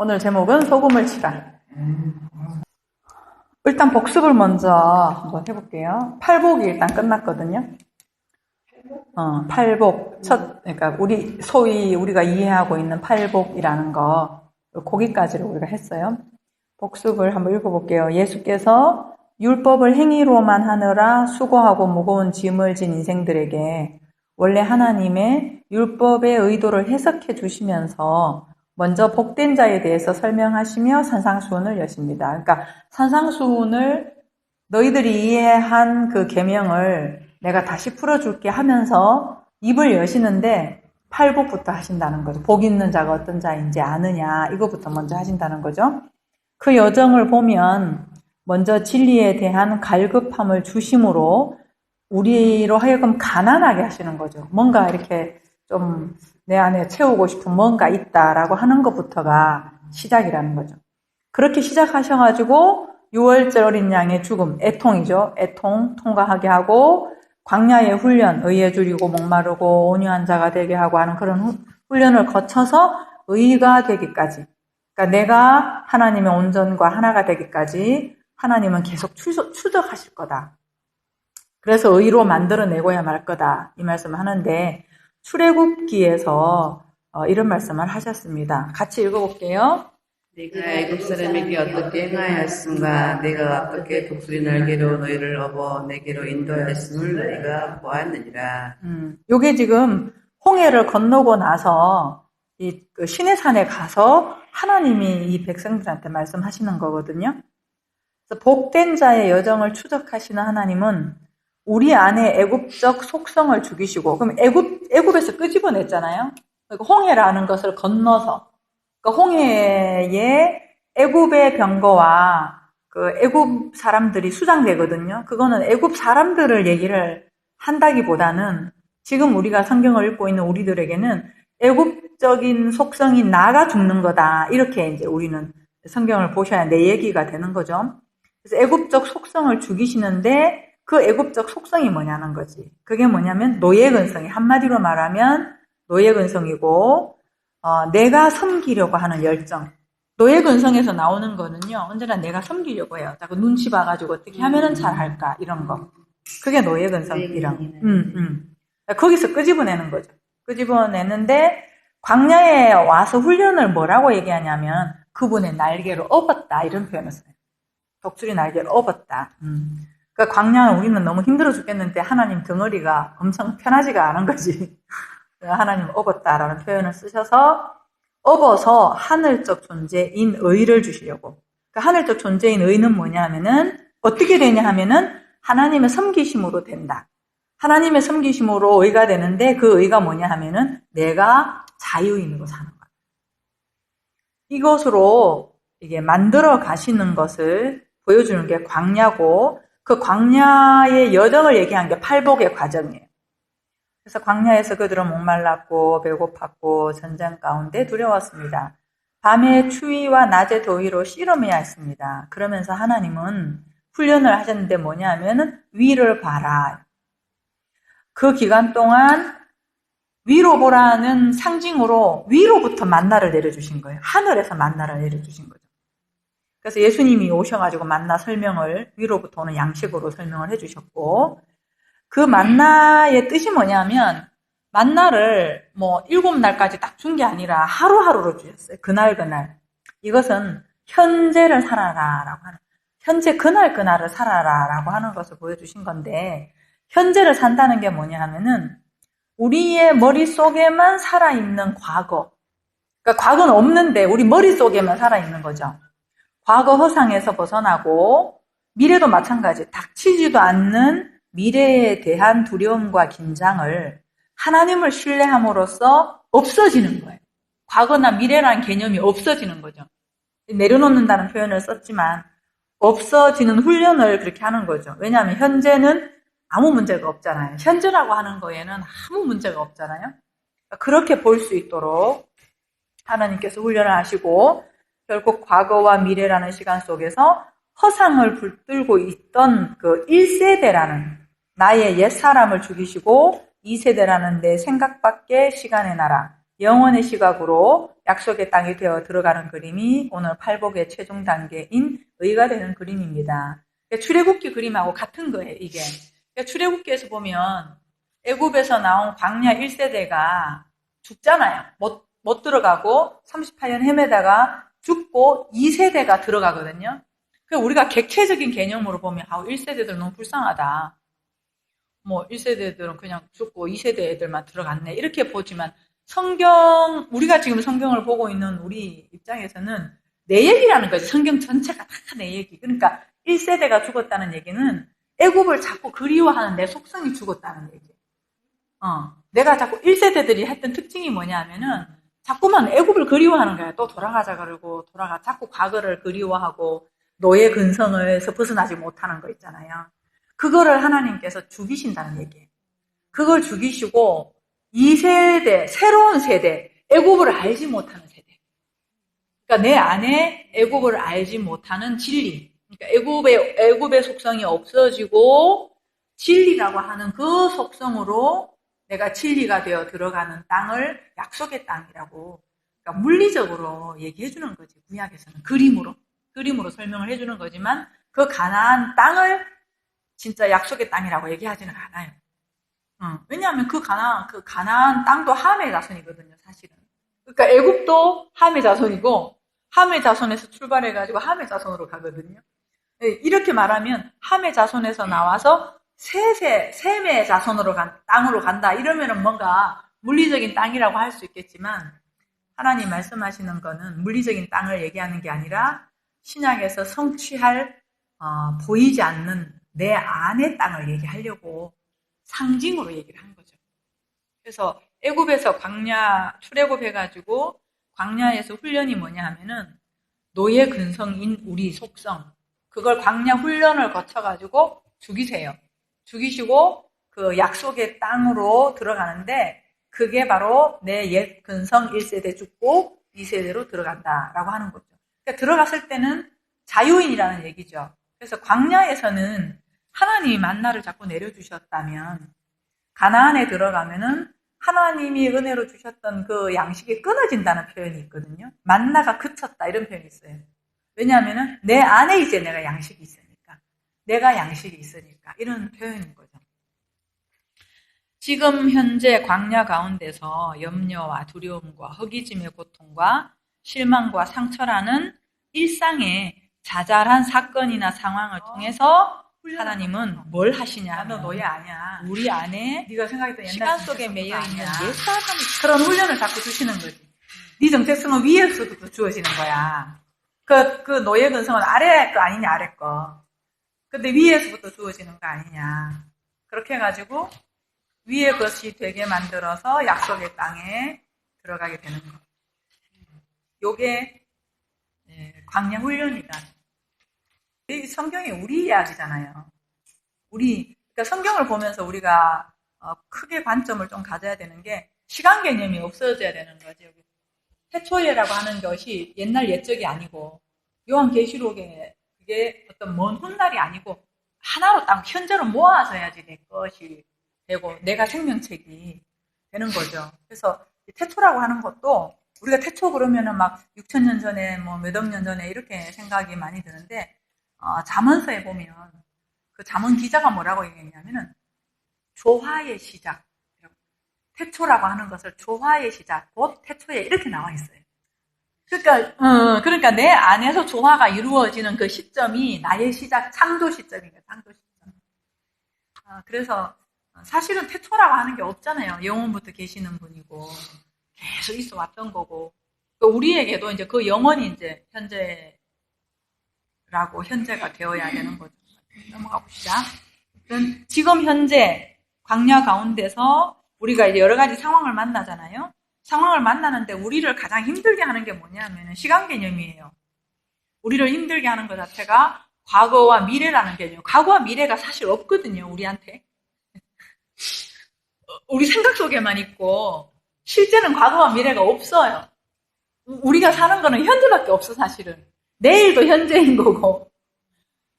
오늘 제목은 소금을 치라. 일단 복습을 먼저 한번 해볼게요. 팔복이 일단 끝났거든요. 팔복. 그러니까 소위 우리가 이해하고 있는 팔복이라는 거, 거기까지를 우리가 했어요. 복습을 한번 읽어볼게요. 예수께서 율법을 행위로만 하느라 수고하고 무거운 짐을 진 인생들에게 원래 하나님의 율법의 의도를 해석해 주시면서 먼저 복된 자에 대해서 설명하시며 산상수훈을 여십니다. 그러니까 산상수훈을 너희들이 이해한 그 계명을 내가 다시 풀어줄게 하면서 입을 여시는데 팔복부터 하신다는 거죠. 복 있는 자가 어떤 자인지 아느냐, 이거부터 먼저 하신다는 거죠. 그 여정을 보면 먼저 진리에 대한 갈급함을 주심으로 우리로 하여금 가난하게 하시는 거죠. 뭔가 이렇게 좀 내 안에 채우고 싶은 뭔가 있다라고 하는 것부터가 시작이라는 거죠. 그렇게 시작하셔가지고 6월절 어린 양의 죽음, 애통이죠. 애통 통과하게 하고 광야의 훈련, 의에 줄이고 목마르고 온유한 자가 되게 하고 하는 그런 훈련을 거쳐서 의가 되기까지, 그러니까 내가 하나님의 온전과 하나가 되기까지 하나님은 계속 추적하실 거다. 그래서 의로 만들어내고야 말 거다. 이 말씀을 하는데 출애굽기에서 이런 말씀을 하셨습니다. 같이 읽어볼게요. 네가 애굽 사람에게 어떻게 행하였음과 내가 어떻게 독수리 날개로 너희를 업어 내게로 인도하였음을 너희가 보았느니라. 요게 지금 홍해를 건너고 나서 그 시내산에 가서 하나님이 이 백성들한테 말씀하시는 거거든요. 그래서 복된 자의 여정을 추적하시는 하나님은 우리 안에 애굽적 속성을 죽이시고, 그럼 애굽에서 끄집어냈잖아요. 그러니까 홍해라는 것을 건너서, 그러니까 홍해에 애굽의 병거와 그 애굽 사람들이 수장되거든요. 그거는 애굽 사람들을 얘기를 한다기보다는 지금 우리가 성경을 읽고 있는 우리들에게는 애굽적인 속성이 나가 죽는 거다. 이렇게 이제 우리는 성경을 보셔야 내 얘기가 되는 거죠. 그래서 애굽적 속성을 죽이시는데 그 애굽적 속성이 뭐냐는 거지. 그게 뭐냐면 노예근성이, 한마디로 말하면 노예근성이고 내가 섬기려고 하는 열정. 노예근성에서 나오는 거는요, 언제나 내가 섬기려고 해요. 자꾸 눈치 봐가지고 어떻게 하면은 잘할까 이런 거. 그게 노예근성이랑. 거기서 끄집어내는 거죠. 끄집어내는데 광야에 와서 훈련을 뭐라고 얘기하냐면 그분의 날개로 업었다 이런 표현을 써요. 독수리 날개를 업었다. 그러니까 광야는 우리는 너무 힘들어 죽겠는데 하나님 덩어리가 엄청 편하지가 않은 거지. 하나님 업었다라는 표현을 쓰셔서 업어서 하늘적 존재인 의를 주시려고. 그러니까 하늘적 존재인 의는 뭐냐 하면은 어떻게 되냐 하면은 하나님의 섬기심으로 된다. 하나님의 섬기심으로 의가 되는데 그 의가 뭐냐 하면은 내가 자유인으로 사는 거야. 이것으로 이게 만들어 가시는 것을 보여주는 게 광야고 그 광야의 여정을 얘기한 게 팔복의 과정이에요. 그래서 광야에서 그들은 목말랐고 배고팠고 전쟁 가운데 두려웠습니다. 밤의 추위와 낮의 더위로 씨름해야 했습니다. 그러면서 하나님은 훈련을 하셨는데 뭐냐 하면은 위를 봐라. 그 기간 동안 위로 보라는 상징으로 위로부터 만나를 내려주신 거예요. 하늘에서 만나를 내려주신 거죠. 그래서 예수님이 오셔가지고 만나 설명을 위로부터 오는 양식으로 설명을 해주셨고 그 만나의 뜻이 뭐냐면 만나를 7날까지 딱 준 게 아니라 하루하루로 주셨어요. 그날. 이것은 현재를 살아라라고 하는, 현재 그날을 살아라라고 하는 것을 보여주신 건데 현재를 산다는 게 뭐냐 하면은 우리의 머릿속에만 살아있는 과거, 그러니까 과거는 없는데 우리 머릿속에만 살아있는 거죠. 과거 허상에서 벗어나고 미래도 마찬가지, 닥치지도 않는 미래에 대한 두려움과 긴장을 하나님을 신뢰함으로써 없어지는 거예요. 과거나 미래라는 개념이 없어지는 거죠. 내려놓는다는 표현을 썼지만 없어지는 훈련을 그렇게 하는 거죠. 왜냐하면 현재는 아무 문제가 없잖아요. 현재라고 하는 거에는 아무 문제가 없잖아요. 그렇게 볼 수 있도록 하나님께서 훈련을 하시고 결국 과거와 미래라는 시간 속에서 허상을 붙들고 있던 그 1세대라는 나의 옛사람을 죽이시고 2세대라는 내 생각 밖의 시간의 나라, 영원의 시각으로 약속의 땅이 되어 들어가는 그림이 오늘 팔복의 최종 단계인 의가 되는 그림입니다. 출애굽기 그림하고 같은 거예요, 이게. 출애굽기에서 보면 애굽에서 나온 광야 1세대가 죽잖아요. 못 들어가고 38년 헤매다가 죽고 2세대가 들어가거든요. 우리가 객체적인 개념으로 보면 1세대들 너무 불쌍하다. 1세대들은 그냥 죽고 2세대 애들만 들어갔네. 이렇게 보지만 우리가 지금 성경을 보고 있는 우리 입장에서는 내 얘기라는 거지. 성경 전체가 다 내 얘기. 그러니까 1세대가 죽었다는 얘기는 애굽을 자꾸 그리워하는 내 속성이 죽었다는 얘기. 내가 자꾸 1세대들이 했던 특징이 뭐냐면은 자꾸만 애굽을 그리워하는 거야. 또 돌아가자 그러고 자꾸 과거를 그리워하고 노예 근성에서 벗어나지 못하는 거 있잖아요. 그거를 하나님께서 죽이신다는 얘기예요. 그걸 죽이시고 2세대, 새로운 세대, 애굽을 알지 못하는 세대. 그러니까 내 안에 애굽을 알지 못하는 진리. 그러니까 애굽의 속성이 없어지고 진리라고 하는 그 속성으로 내가 진리가 되어 들어가는 땅을 약속의 땅이라고. 그러니까 물리적으로 얘기해 주는 거지. 구약에서는 그림으로 설명을 해 주는 거지만 그 가나안 땅을 진짜 약속의 땅이라고 얘기하지는 않아요. 왜냐하면 그 가나안 땅도 함의 자손이거든요, 사실은. 그러니까 애굽도 함의 자손이고 함의 자손에서 출발해가지고 함의 자손으로 가거든요. 이렇게 말하면 함의 자손에서 나와서 셈의 자손으로 땅으로 간다. 이러면은 뭔가 물리적인 땅이라고 할 수 있겠지만 하나님 말씀하시는 거는 물리적인 땅을 얘기하는 게 아니라 신약에서 성취할 보이지 않는 내 안의 땅을 얘기하려고 상징으로 얘기를 한 거죠. 그래서 애굽에서 출애굽해가지고 광야에서 훈련이 뭐냐 하면은 노예 근성인 우리 속성, 그걸 광야 훈련을 거쳐가지고 죽이시고 그 약속의 땅으로 들어가는데 그게 바로 내 옛 근성 1세대 죽고 2세대로 들어간다라고 하는 거죠. 그러니까 들어갔을 때는 자유인이라는 얘기죠. 그래서 광야에서는 하나님이 만나를 자꾸 내려주셨다면 가나안에 들어가면은 하나님이 은혜로 주셨던 그 양식이 끊어진다는 표현이 있거든요. 만나가 그쳤다 이런 표현이 있어요. 왜냐하면은 내 안에 이제 내가 양식이 있으니까. 내가 양식이 있으니까 이런 표현인 거죠. 지금 현재 광야 가운데서 염려와 두려움과 허기짐의 고통과 실망과 상처라는 일상의 자잘한 사건이나 상황을 통해서 하나님은 뭘 하시냐? 너 노예 아니야. 우리 안에 네가 생각했던 시간 속에 매여 있는 옛사람이 그런 훈련을 자꾸 주시는 거지. 네 정체성은 위에서부터 주어지는 거야. 그 노예 근성은 아래 거 아니냐, 아래 거. 근데 위에서부터 주어지는 거 아니냐. 그렇게 해가지고 위의 것이 되게 만들어서 약속의 땅에 들어가게 되는 거. 요게 광야 훈련이다. 이 성경이 우리 이야기잖아요. 그러니까 성경을 보면서 우리가 크게 관점을 좀 가져야 되는 게 시간 개념이 없어져야 되는 거죠. 태초에라고 하는 것이 옛날 옛적이 아니고 요한계시록에 그게 어떤 먼 훗날이 아니고 하나로 딱 현재로 모아져야지 내 것이 되고 내가 생명책이 되는 거죠. 그래서 태초라고 하는 것도 우리가 태초 그러면은 막 6,000년 전에 뭐 몇억 년 전에 이렇게 생각이 많이 드는데 잠언서에 보면 그 잠언 기자가 뭐라고 얘기했냐면은 조화의 시작. 태초라고 하는 것을 조화의 시작, 곧 태초에 이렇게 나와 있어요. 그러니까 내 안에서 조화가 이루어지는 그 시점이 나의 시작, 창조 시점이에요. 창조 시점. 그래서 사실은 태초라고 하는 게 없잖아요. 영원부터 계시는 분이고 계속 있어 왔던 거고 우리에게도 이제 그 영원이 이제 현재가 되어야 되는 거죠. 넘어가 봅시다. 지금 현재 광야 가운데서 우리가 이제 여러 가지 상황을 만나잖아요. 상황을 만나는데 우리를 가장 힘들게 하는 게 뭐냐면 시간 개념이에요. 우리를 힘들게 하는 것 자체가 과거와 미래라는 개념. 과거와 미래가 사실 없거든요, 우리한테. 우리 생각 속에만 있고 실제는 과거와 미래가 없어요. 우리가 사는 거는 현재밖에 없어, 사실은. 내일도 현재인 거고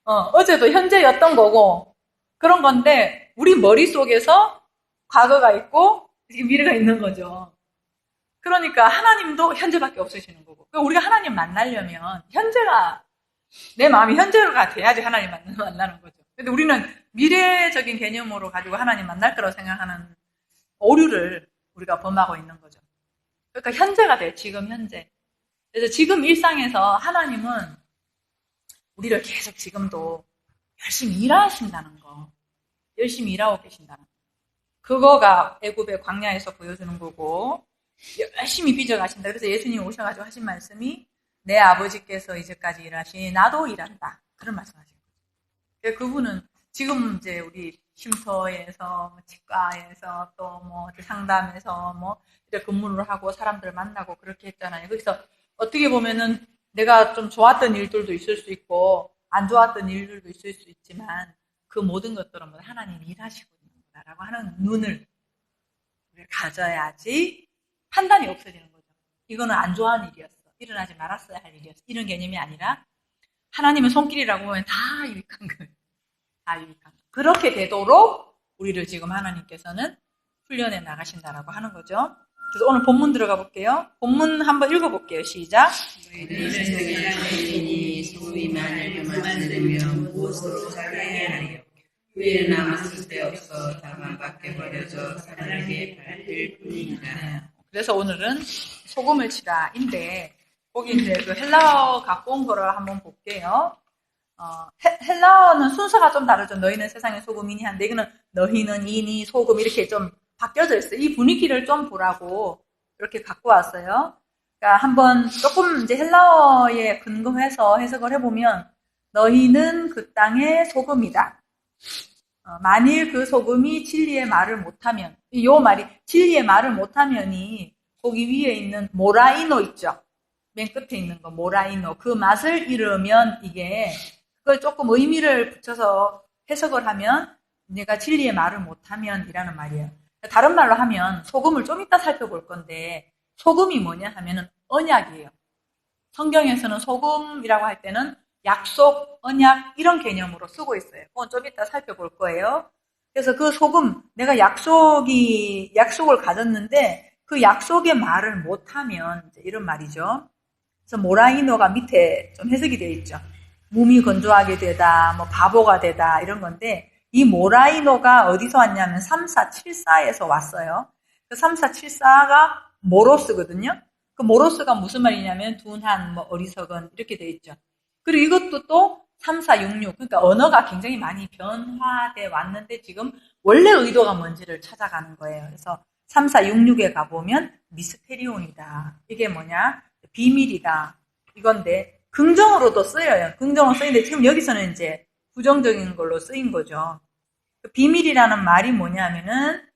어제도 현재였던 거고 그런 건데 우리 머릿속에서 과거가 있고 미래가 있는 거죠. 그러니까 하나님도 현재밖에 없으시는 거고. 그러니까 우리가 하나님 만나려면 현재가, 내 마음이 현재가 돼야지 하나님 만나는 거죠. 근데 우리는 미래적인 개념으로 가지고 하나님 만날 거라고 생각하는 오류를 우리가 범하고 있는 거죠. 그러니까 현재가 돼, 지금 현재. 그래서 지금 일상에서 하나님은 우리를 계속 지금도 열심히 일하신다는 거, 열심히 일하고 계신다는 거. 그거가 애굽의 광야에서 보여주는 거고, 열심히 빚어가신다. 그래서 예수님이 오셔가지고 하신 말씀이 내 아버지께서 이제까지 일하시니 나도 일한다. 그런 말씀하신 거죠. 그분은 지금 이제 우리 쉼터에서, 치과에서, 또 뭐 상담에서 뭐 이렇게 근무를 하고 사람들 만나고 그렇게 했잖아요. 그래서 어떻게 보면은 내가 좀 좋았던 일들도 있을 수 있고 안 좋았던 일들도 있을 수 있지만 그 모든 것들은 하나님이 일하시고 있는 거다라고 하는 눈을 우리가 가져야지 판단이 없어지는 거죠. 이거는 안 좋아하는 일이었어. 일어나지 말았어야 할 일이었어. 이런 개념이 아니라 하나님의 손길이라고 보면 다 유익한 거예요. 다 유익한 거예요. 그렇게 되도록 우리를 지금 하나님께서는 훈련해 나가신다라고 하는 거죠. 그래서 오늘 본문 들어가 볼게요. 본문 한번 읽어볼게요. 시작. 너희는 세상이 소위 만일 그만 들으면 무엇으로 살아야 하리요. 후에 남은 쓸데없어 다만 밖에 버려져 사람에게 밟힐 뿐이니라. 네. 그래서 오늘은 소금을 치라인데 거기 이제 그 헬라어 갖고 온 거를 한번 볼게요. 헬라어는 순서가 좀 다르죠. 너희는 세상의 소금이니 한데 이거는 너희는 이니 소금 이렇게 좀 바뀌어져 있어요. 이 분위기를 좀 보라고 이렇게 갖고 왔어요. 그러니까 한번 조금 이제 헬라어에 근거해서 해석을 해보면 너희는 그 땅의 소금이다. 만일 그 소금이 진리의 말을 못하면, 이 말이 진리의 말을 못하면이 거기 위에 있는 모라이노 있죠. 맨 끝에 있는 거 모라이노. 그 맛을 잃으면 이게 그걸 조금 의미를 붙여서 해석을 하면 내가 진리의 말을 못하면 이라는 말이에요. 다른 말로 하면 소금을 좀 이따 살펴볼 건데 소금이 뭐냐 하면은 언약이에요. 성경에서는 소금이라고 할 때는 약속, 언약 이런 개념으로 쓰고 있어요. 그건 좀 이따 살펴볼 거예요. 그래서 그 소금, 내가 약속을 가졌는데 그 약속의 말을 못하면 이런 말이죠. 그래서 모라이노가 밑에 좀 해석이 되어 있죠. 몸이 건조하게 되다, 뭐 바보가 되다 이런 건데 이 모라이노가 어디서 왔냐면 3474에서 왔어요. 그 3474가 모로스거든요. 그 모로스가 무슨 말이냐면 둔한, 뭐 어리석은 이렇게 되어 있죠. 그리고 이것도 또 3466, 그러니까 언어가 굉장히 많이 변화돼 왔는데 지금 원래 의도가 뭔지를 찾아가는 거예요. 그래서 3466에 가보면 미스테리온이다. 이게 뭐냐? 비밀이다. 이건데 긍정으로도 쓰여요. 긍정으로 쓰이는데 지금 여기서는 이제 부정적인 걸로 쓰인 거죠. 비밀이라는 말이 뭐냐면은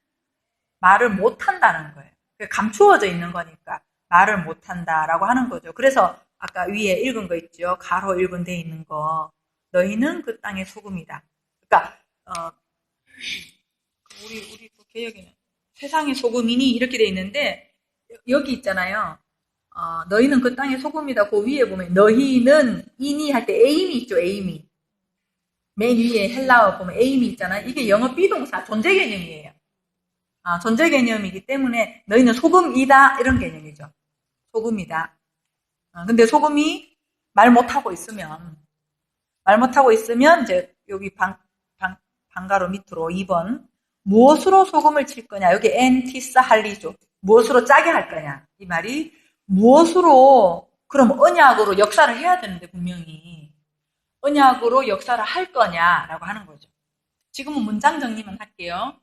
말을 못한다는 거예요. 감추어져 있는 거니까 말을 못한다라고 하는 거죠. 그래서 아까 위에 읽은 거 있죠. 가로 1번 돼 있는 거. 너희는 그 땅의 소금이다. 그러니까 우리 개혁에는 세상의 소금이니 이렇게 돼 있는데 여기 있잖아요. 너희는 그 땅의 소금이다. 그 위에 보면 너희는 이니 할 때 에임이 있죠. 에임이. 맨 위에 헬라어 보면 에임이 있잖아요. 이게 영어 비동사 존재 개념이에요. 존재 개념이기 때문에 너희는 소금이다 이런 개념이죠. 소금이다. 근데 소금이 말 못하고 있으면 이제 여기 방가로 밑으로 2번 무엇으로 소금을 칠 거냐. 여기 엔티사 할리죠. 무엇으로 짜게 할 거냐. 이 말이 무엇으로 그럼 언약으로 역사를 해야 되는데 분명히 언약으로 역사를 할 거냐라고 하는 거죠. 지금은 문장 정리만 할게요.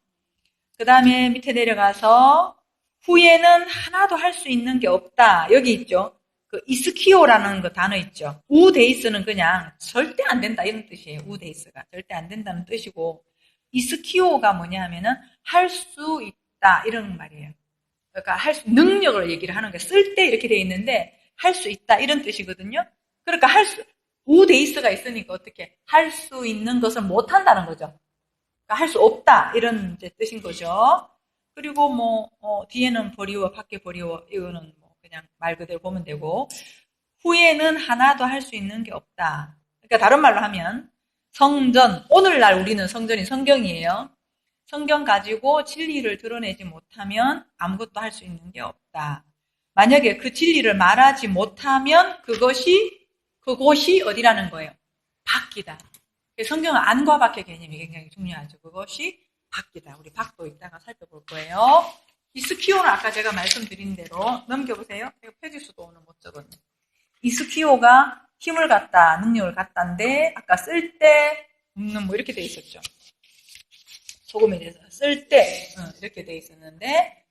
그 다음에 밑에 내려가서 후에는 하나도 할 수 있는 게 없다. 여기 있죠. 그 이스키오라는 그 단어 있죠. 우데이스는 그냥 절대 안 된다 이런 뜻이에요. 우데이스가 절대 안 된다는 뜻이고 이스키오가 뭐냐 하면은 할 수 있다 이런 말이에요. 그러니까 능력을 얘기를 하는 게 쓸 때 이렇게 돼 있는데 할 수 있다 이런 뜻이거든요. 그러니까 우데이스가 있으니까 어떻게 할 수 있는 것을 못 한다는 거죠. 그러니까 할 수 없다 이런 이제 뜻인 거죠. 그리고 뒤에는 버리워 밖에 버리워 이거는 그냥 말 그대로 보면 되고 후에는 하나도 할 수 있는 게 없다. 그러니까 다른 말로 하면 성전, 오늘날 우리는 성전이 성경이에요. 성경 가지고 진리를 드러내지 못하면 아무것도 할 수 있는 게 없다. 만약에 그 진리를 말하지 못하면 그곳이 어디라는 거예요? 밖이다. 성경은 안과 밖의 개념이 굉장히 중요하죠. 그것이 밖이다. 우리 밖도 이따가 살펴볼 거예요. 이스키오는 아까 제가 말씀드린 대로 넘겨보세요. 제가 페이지 수도 오늘 못 적었네. 이스키오가 힘을 갖다, 능력을 갖다인데 아까 쓸 때, 뭐 이렇게 돼 있었죠. 소금에 대해서 쓸 때 이렇게 돼 있었는데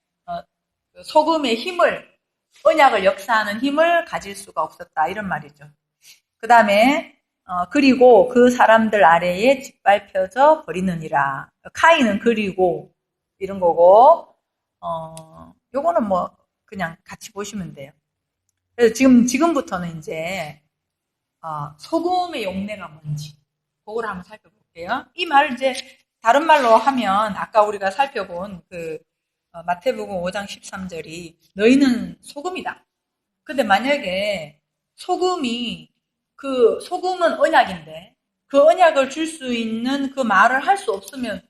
소금의 힘을, 언약을 역사하는 힘을 가질 수가 없었다 이런 말이죠. 그 다음에 그리고 그 사람들 아래에 짓밟혀져 버리느니라. 카인은 그리고 이런 거고 요거는 뭐 그냥 같이 보시면 돼요. 그래서 지금부터는 이제 소금의 용례가 뭔지 그걸 한번 살펴볼게요. 이 말을 이제 다른 말로 하면 아까 우리가 살펴본 그 마태복음 5장 13절이 너희는 소금이다. 근데 만약에 소금은 언약인데 그 언약을 줄 수 있는 그 말을 할 수 없으면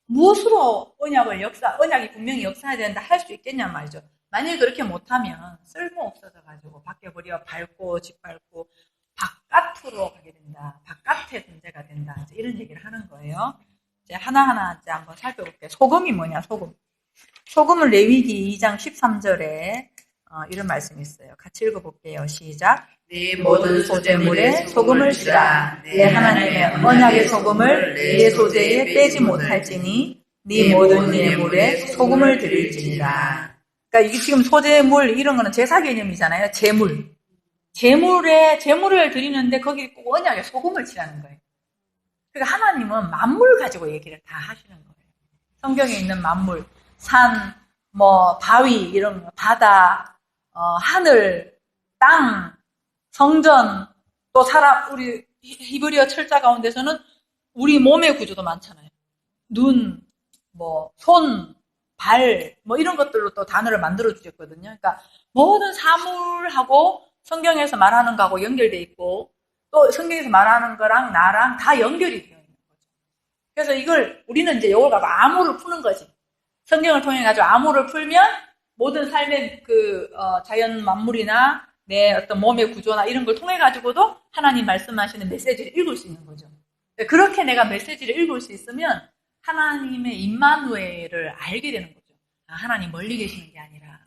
무엇으로 언약이 분명히 역사해야 된다 할 수 있겠냐 말이죠. 만약에 그렇게 못하면 쓸모 없어져가지고 바뀌어버려 밟고 짓밟고 바깥으로 가게 된다. 바깥의 존재가 된다. 이제 이런 얘기를 하는 거예요. 이제 하나하나 이제 한번 살펴볼게요. 소금이 뭐냐, 소금. 소금은 레위기 2장 13절에 이런 말씀이 있어요. 같이 읽어볼게요. 시작. 네 모든 소재물에 소금을 주라. 내 하나님의 언약의 소금을 네 소재에 빼지 못할지니 네 모든 예물에 소금을 드릴지니라. 그러니까 이게 지금 소재물 이런 거는 제사 개념이잖아요. 제물을 드리는데 거기 꼭 언약에 소금을 치라는 거예요. 그러니까 하나님은 만물 가지고 얘기를 다 하시는 거예요. 성경에 있는 만물, 산, 바위 이런 거, 바다, 하늘, 땅, 성전, 또 우리 히브리어 철자 가운데서는 우리 몸의 구조도 많잖아요. 눈, 손, 발, 이런 것들로 또 단어를 만들어 주셨거든요. 그러니까 모든 사물하고 성경에서 말하는 거하고 연결돼 있고 또 성경에서 말하는 거랑 나랑 다 연결이 되어 있는 거죠. 그래서 우리는 이제 이걸 갖고 암호를 푸는 거지. 성경을 통해 가지고 암호를 풀면 모든 삶의 자연 만물이나 내 어떤 몸의 구조나 이런 걸 통해 가지고도 하나님 말씀하시는 메시지를 읽을 수 있는 거죠. 그렇게 내가 메시지를 읽을 수 있으면 하나님의 임마누엘을 알게 되는 거죠. 하나님 멀리 계시는 게 아니라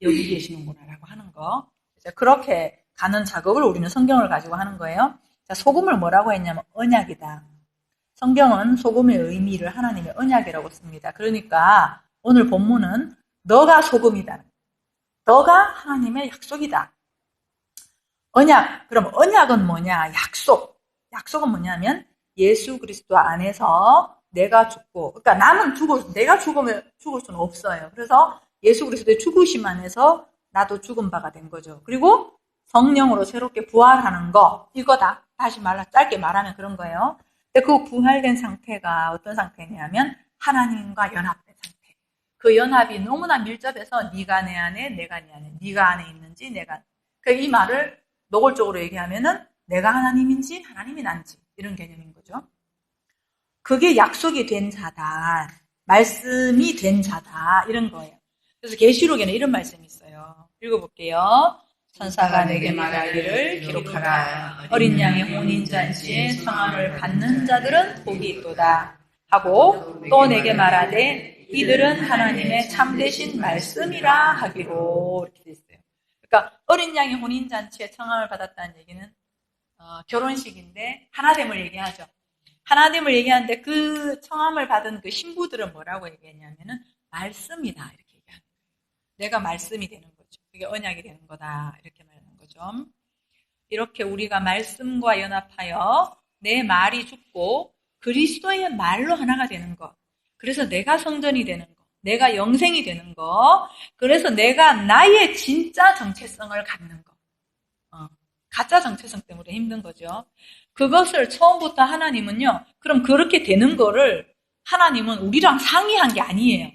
여기 계시는구나라고 하는 거. 그렇게 가는 작업을 우리는 성경을 가지고 하는 거예요. 자, 소금을 뭐라고 했냐면 언약이다. 성경은 소금의 의미를 하나님의 언약이라고 씁니다. 그러니까 오늘 본문은 너가 소금이다. 너가 하나님의 약속이다. 그럼 언약은 뭐냐? 약속은 뭐냐면 예수 그리스도 안에서 내가 죽고, 그러니까 내가 죽을 수는 없어요. 그래서 예수 그리스도의 죽으심 안에서 나도 죽은 바가 된 거죠. 그리고 성령으로 새롭게 부활하는 거, 이거다. 다시 짧게 말하면 그런 거예요. 근데 그 부활된 상태가 어떤 상태냐면 하나님과 연합된 상태. 그 연합이 너무나 밀접해서 네가 내 안에, 내가 네 안에, 네가 안에 있는지 내가. 이 말을 노골적으로 얘기하면은 내가 하나님인지 하나님이 난지 이런 개념인 거죠. 그게 약속이 된 자다. 말씀이 된 자다. 이런 거예요. 그래서 계시록에는 이런 말씀이 있어요. 읽어볼게요. 천사가 내게 말하기를 기록하라. 어린 양의 혼인잔치에 성함을 받는 자들은 복이 있도다 하고 또 내게 말하되 이들은 하나님의 참되신 말씀이라 하기로 이렇게 돼 있어요. 그러니까 어린 양의 혼인잔치에 성함을 받았다는 얘기는 결혼식인데 하나됨을 얘기하죠. 하나됨을 얘기하는데 그 성함을 받은 그 신부들은 뭐라고 얘기했냐면은 말씀이다 이렇게 얘기하는 거예요. 내가 말씀이 되는 거죠. 그게 언약이 되는 거다 이렇게 말하는 거죠. 이렇게 우리가 말씀과 연합하여 내 말이 죽고 그리스도의 말로 하나가 되는 것. 그래서 내가 성전이 되는 것. 내가 영생이 되는 것. 그래서 내가 나의 진짜 정체성을 갖는 것. 가짜 정체성 때문에 힘든 거죠. 그것을 처음부터 하나님은요. 그럼 그렇게 되는 거를 하나님은 우리랑 상의한 게 아니에요.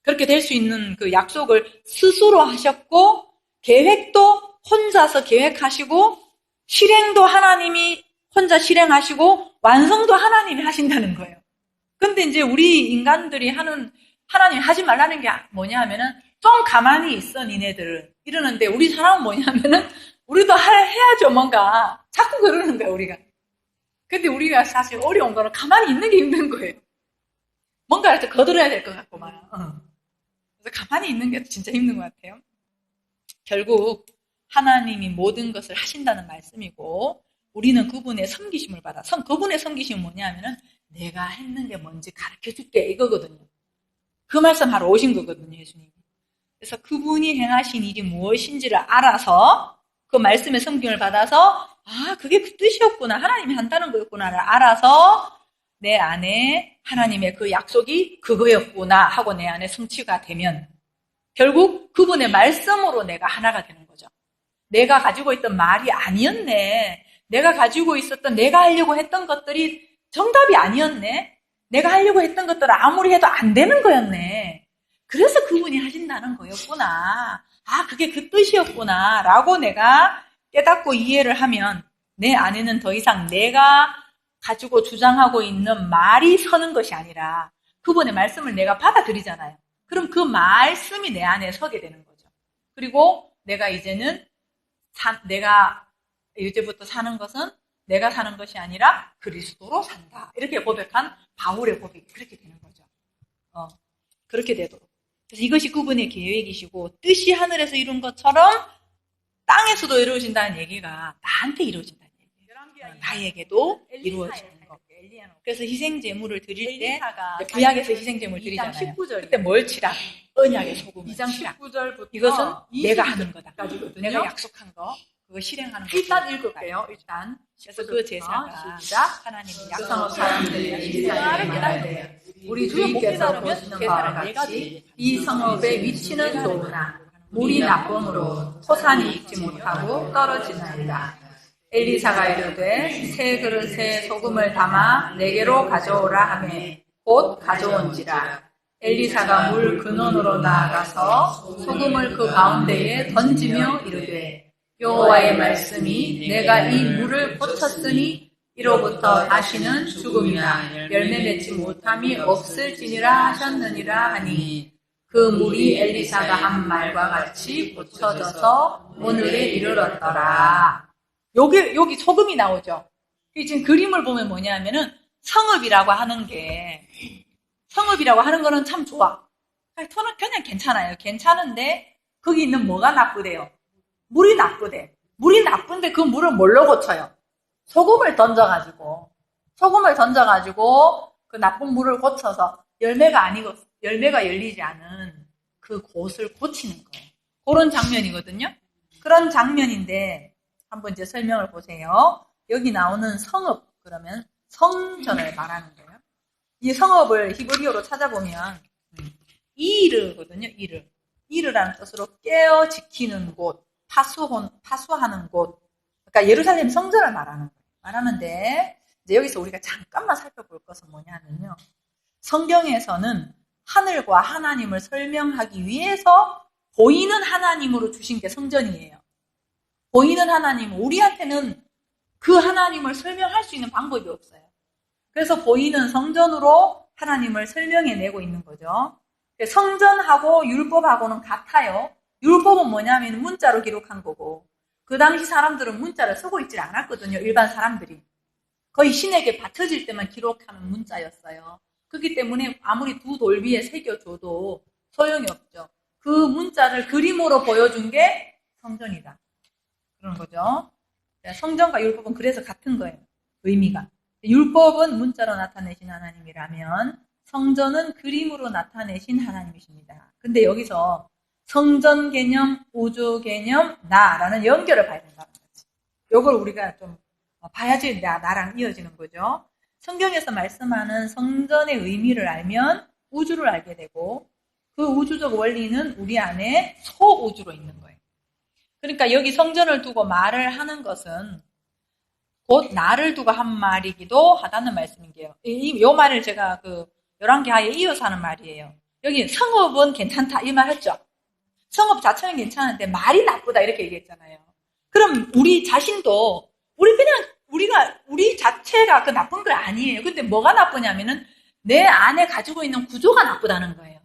그렇게 될 수 있는 그 약속을 스스로 하셨고 계획도 혼자서 계획하시고 실행도 하나님이 혼자 실행하시고 완성도 하나님이 하신다는 거예요. 근데 이제 우리 인간들이 하나님 하지 말라는 게 뭐냐 하면은 좀 가만히 있어 니네들 이러는데 우리 사람은 뭐냐면은 우리도 해야죠 뭔가 자꾸 그러는 거야 우리가. 근데 우리가 사실 어려운 거는 가만히 있는 게 힘든 거예요. 뭔가 할 때 거들어야 될 것 같고 막. 그래서 가만히 있는 게 진짜 힘든 것 같아요. 결국 하나님이 모든 것을 하신다는 말씀이고 우리는 그분의 섬기심을 받아. 그분의 섬기심은 뭐냐면은 내가 했는 게 뭔지 가르쳐 줄게 이거거든요. 그 말씀 하러 오신 거거든요, 예수님이. 그래서 그분이 행하신 일이 무엇인지를 알아서 그 말씀의 섬김을 받아서 아, 그게 그 뜻이었구나. 하나님이 한다는 거였구나를 알아서 내 안에 하나님의 그 약속이 그거였구나 하고 내 안에 성취가 되면 결국 그분의 말씀으로 내가 하나가 되는 거죠. 내가 가지고 있던 말이 아니었네. 내가 가지고 있었던 내가 하려고 했던 것들이 정답이 아니었네. 내가 하려고 했던 것들은 아무리 해도 안 되는 거였네. 그래서 그분이 하신다는 거였구나. 아, 그게 그 뜻이었구나. 라고 내가 깨닫고 이해를 하면 내 안에는 더 이상 내가 가지고 주장하고 있는 말이 서는 것이 아니라 그분의 말씀을 내가 받아들이잖아요. 그럼 그 말씀이 내 안에 서게 되는 거죠. 그리고 내가 이제는 내가 이제부터 사는 것은 내가 사는 것이 아니라 그리스도로 산다. 이렇게 고백한 바울의 고백이 그렇게 되는 거죠. 그렇게 되도록. 그래서 이것이 그분의 계획이시고 뜻이 하늘에서 이룬 것처럼 땅에서도 이루어진다는 얘기가 나한테 이루어진다는 얘기예요. 나에게도 이루어지는 거. 그래서 희생 제물을 드릴 때 구약에서 희생 제물 드리잖아요. 그때 뭘 치라? 언약의 소금. 2장 19절부터 이것은 내가 하는 거다. 내가 약속한 거. 그거 실행하는 거. 일단 읽을게요. 일단. 그래서 그 제사가 하나님의 약속한 사람들이 제사를 깨달아야 돼요. 우리 주님께서 보시는 바와 같이 이 성읍의 위치는 좋으나 물이 나쁨으로 토산이 익지 못하고 떨어지나이다. 엘리사가 이르되 새 그릇에 소금을 담아 내게로 가져오라 하매 곧 가져온지라. 엘리사가 물 근원으로 나아가서 소금을 그 가운데에 던지며 이르되 여호와의 말씀이 내가 이 물을 고쳤으니 이로부터 다시는 죽음이나 열매 맺지 못함이 없을지니라 하셨느니라 하니 그 물이 엘리사가 한 말과 같이 고쳐져서 오늘에 이르렀더라. 여기 소금이 나오죠. 지금 그림을 보면 뭐냐면은 성읍이라고 하는 거는 참 좋아. 그냥 괜찮아요. 괜찮은데 거기 있는 뭐가 나쁘대요? 물이 나쁘대. 물이 나쁜데 그 물을 뭘로 고쳐요? 소금을 던져가지고 그 나쁜 물을 고쳐서 열매가 열리지 않은 그 곳을 고치는 거예요. 그런 장면이거든요. 그런 장면인데 한번 이제 설명을 보세요. 여기 나오는 성읍 그러면 성전을 말하는 거예요. 이 성읍을 히브리어로 찾아보면 이르거든요. 이르라는 뜻으로 깨어 지키는 곳, 파수하는 곳. 그러니까 예루살렘 성전을 말하는데 이제 여기서 우리가 잠깐만 살펴볼 것은 뭐냐면요. 성경에서는 하늘과 하나님을 설명하기 위해서 보이는 하나님으로 주신 게 성전이에요. 보이는 하나님, 우리한테는 그 하나님을 설명할 수 있는 방법이 없어요. 그래서 보이는 성전으로 하나님을 설명해내고 있는 거죠. 성전하고 율법하고는 같아요. 율법은 뭐냐면 문자로 기록한 거고 그 당시 사람들은 문자를 쓰고 있지 않았거든요. 일반 사람들이. 거의 신에게 바쳐질 때만 기록하는 문자였어요. 그렇기 때문에 아무리 두 돌 위에 새겨줘도 소용이 없죠. 그 문자를 그림으로 보여준 게 성전이다. 그런 거죠. 성전과 율법은 그래서 같은 거예요. 의미가. 율법은 문자로 나타내신 하나님이라면 성전은 그림으로 나타내신 하나님이십니다. 근데 여기서 성전 개념, 우주 개념, 나라는 연결을 봐야 된다는 거지. 이걸 우리가 좀 봐야지 나랑 이어지는 거죠. 성경에서 말씀하는 성전의 의미를 알면 우주를 알게 되고 그 우주적 원리는 우리 안에 소우주로 있는 거예요. 그러니까 여기 성전을 두고 말을 하는 것은 곧 나를 두고 한 말이기도 하다는 말씀이에요. 이 말을 제가 그 열왕기하에 이어서 하는 말이에요. 여기 성읍은 괜찮다 이 말 했죠. 성읍 자체는 괜찮은데 말이 나쁘다 이렇게 얘기했잖아요. 그럼 우리 자신도 우리 자체가 그 나쁜 거 아니에요. 근데 뭐가 나쁘냐면은 내 안에 가지고 있는 구조가 나쁘다는 거예요.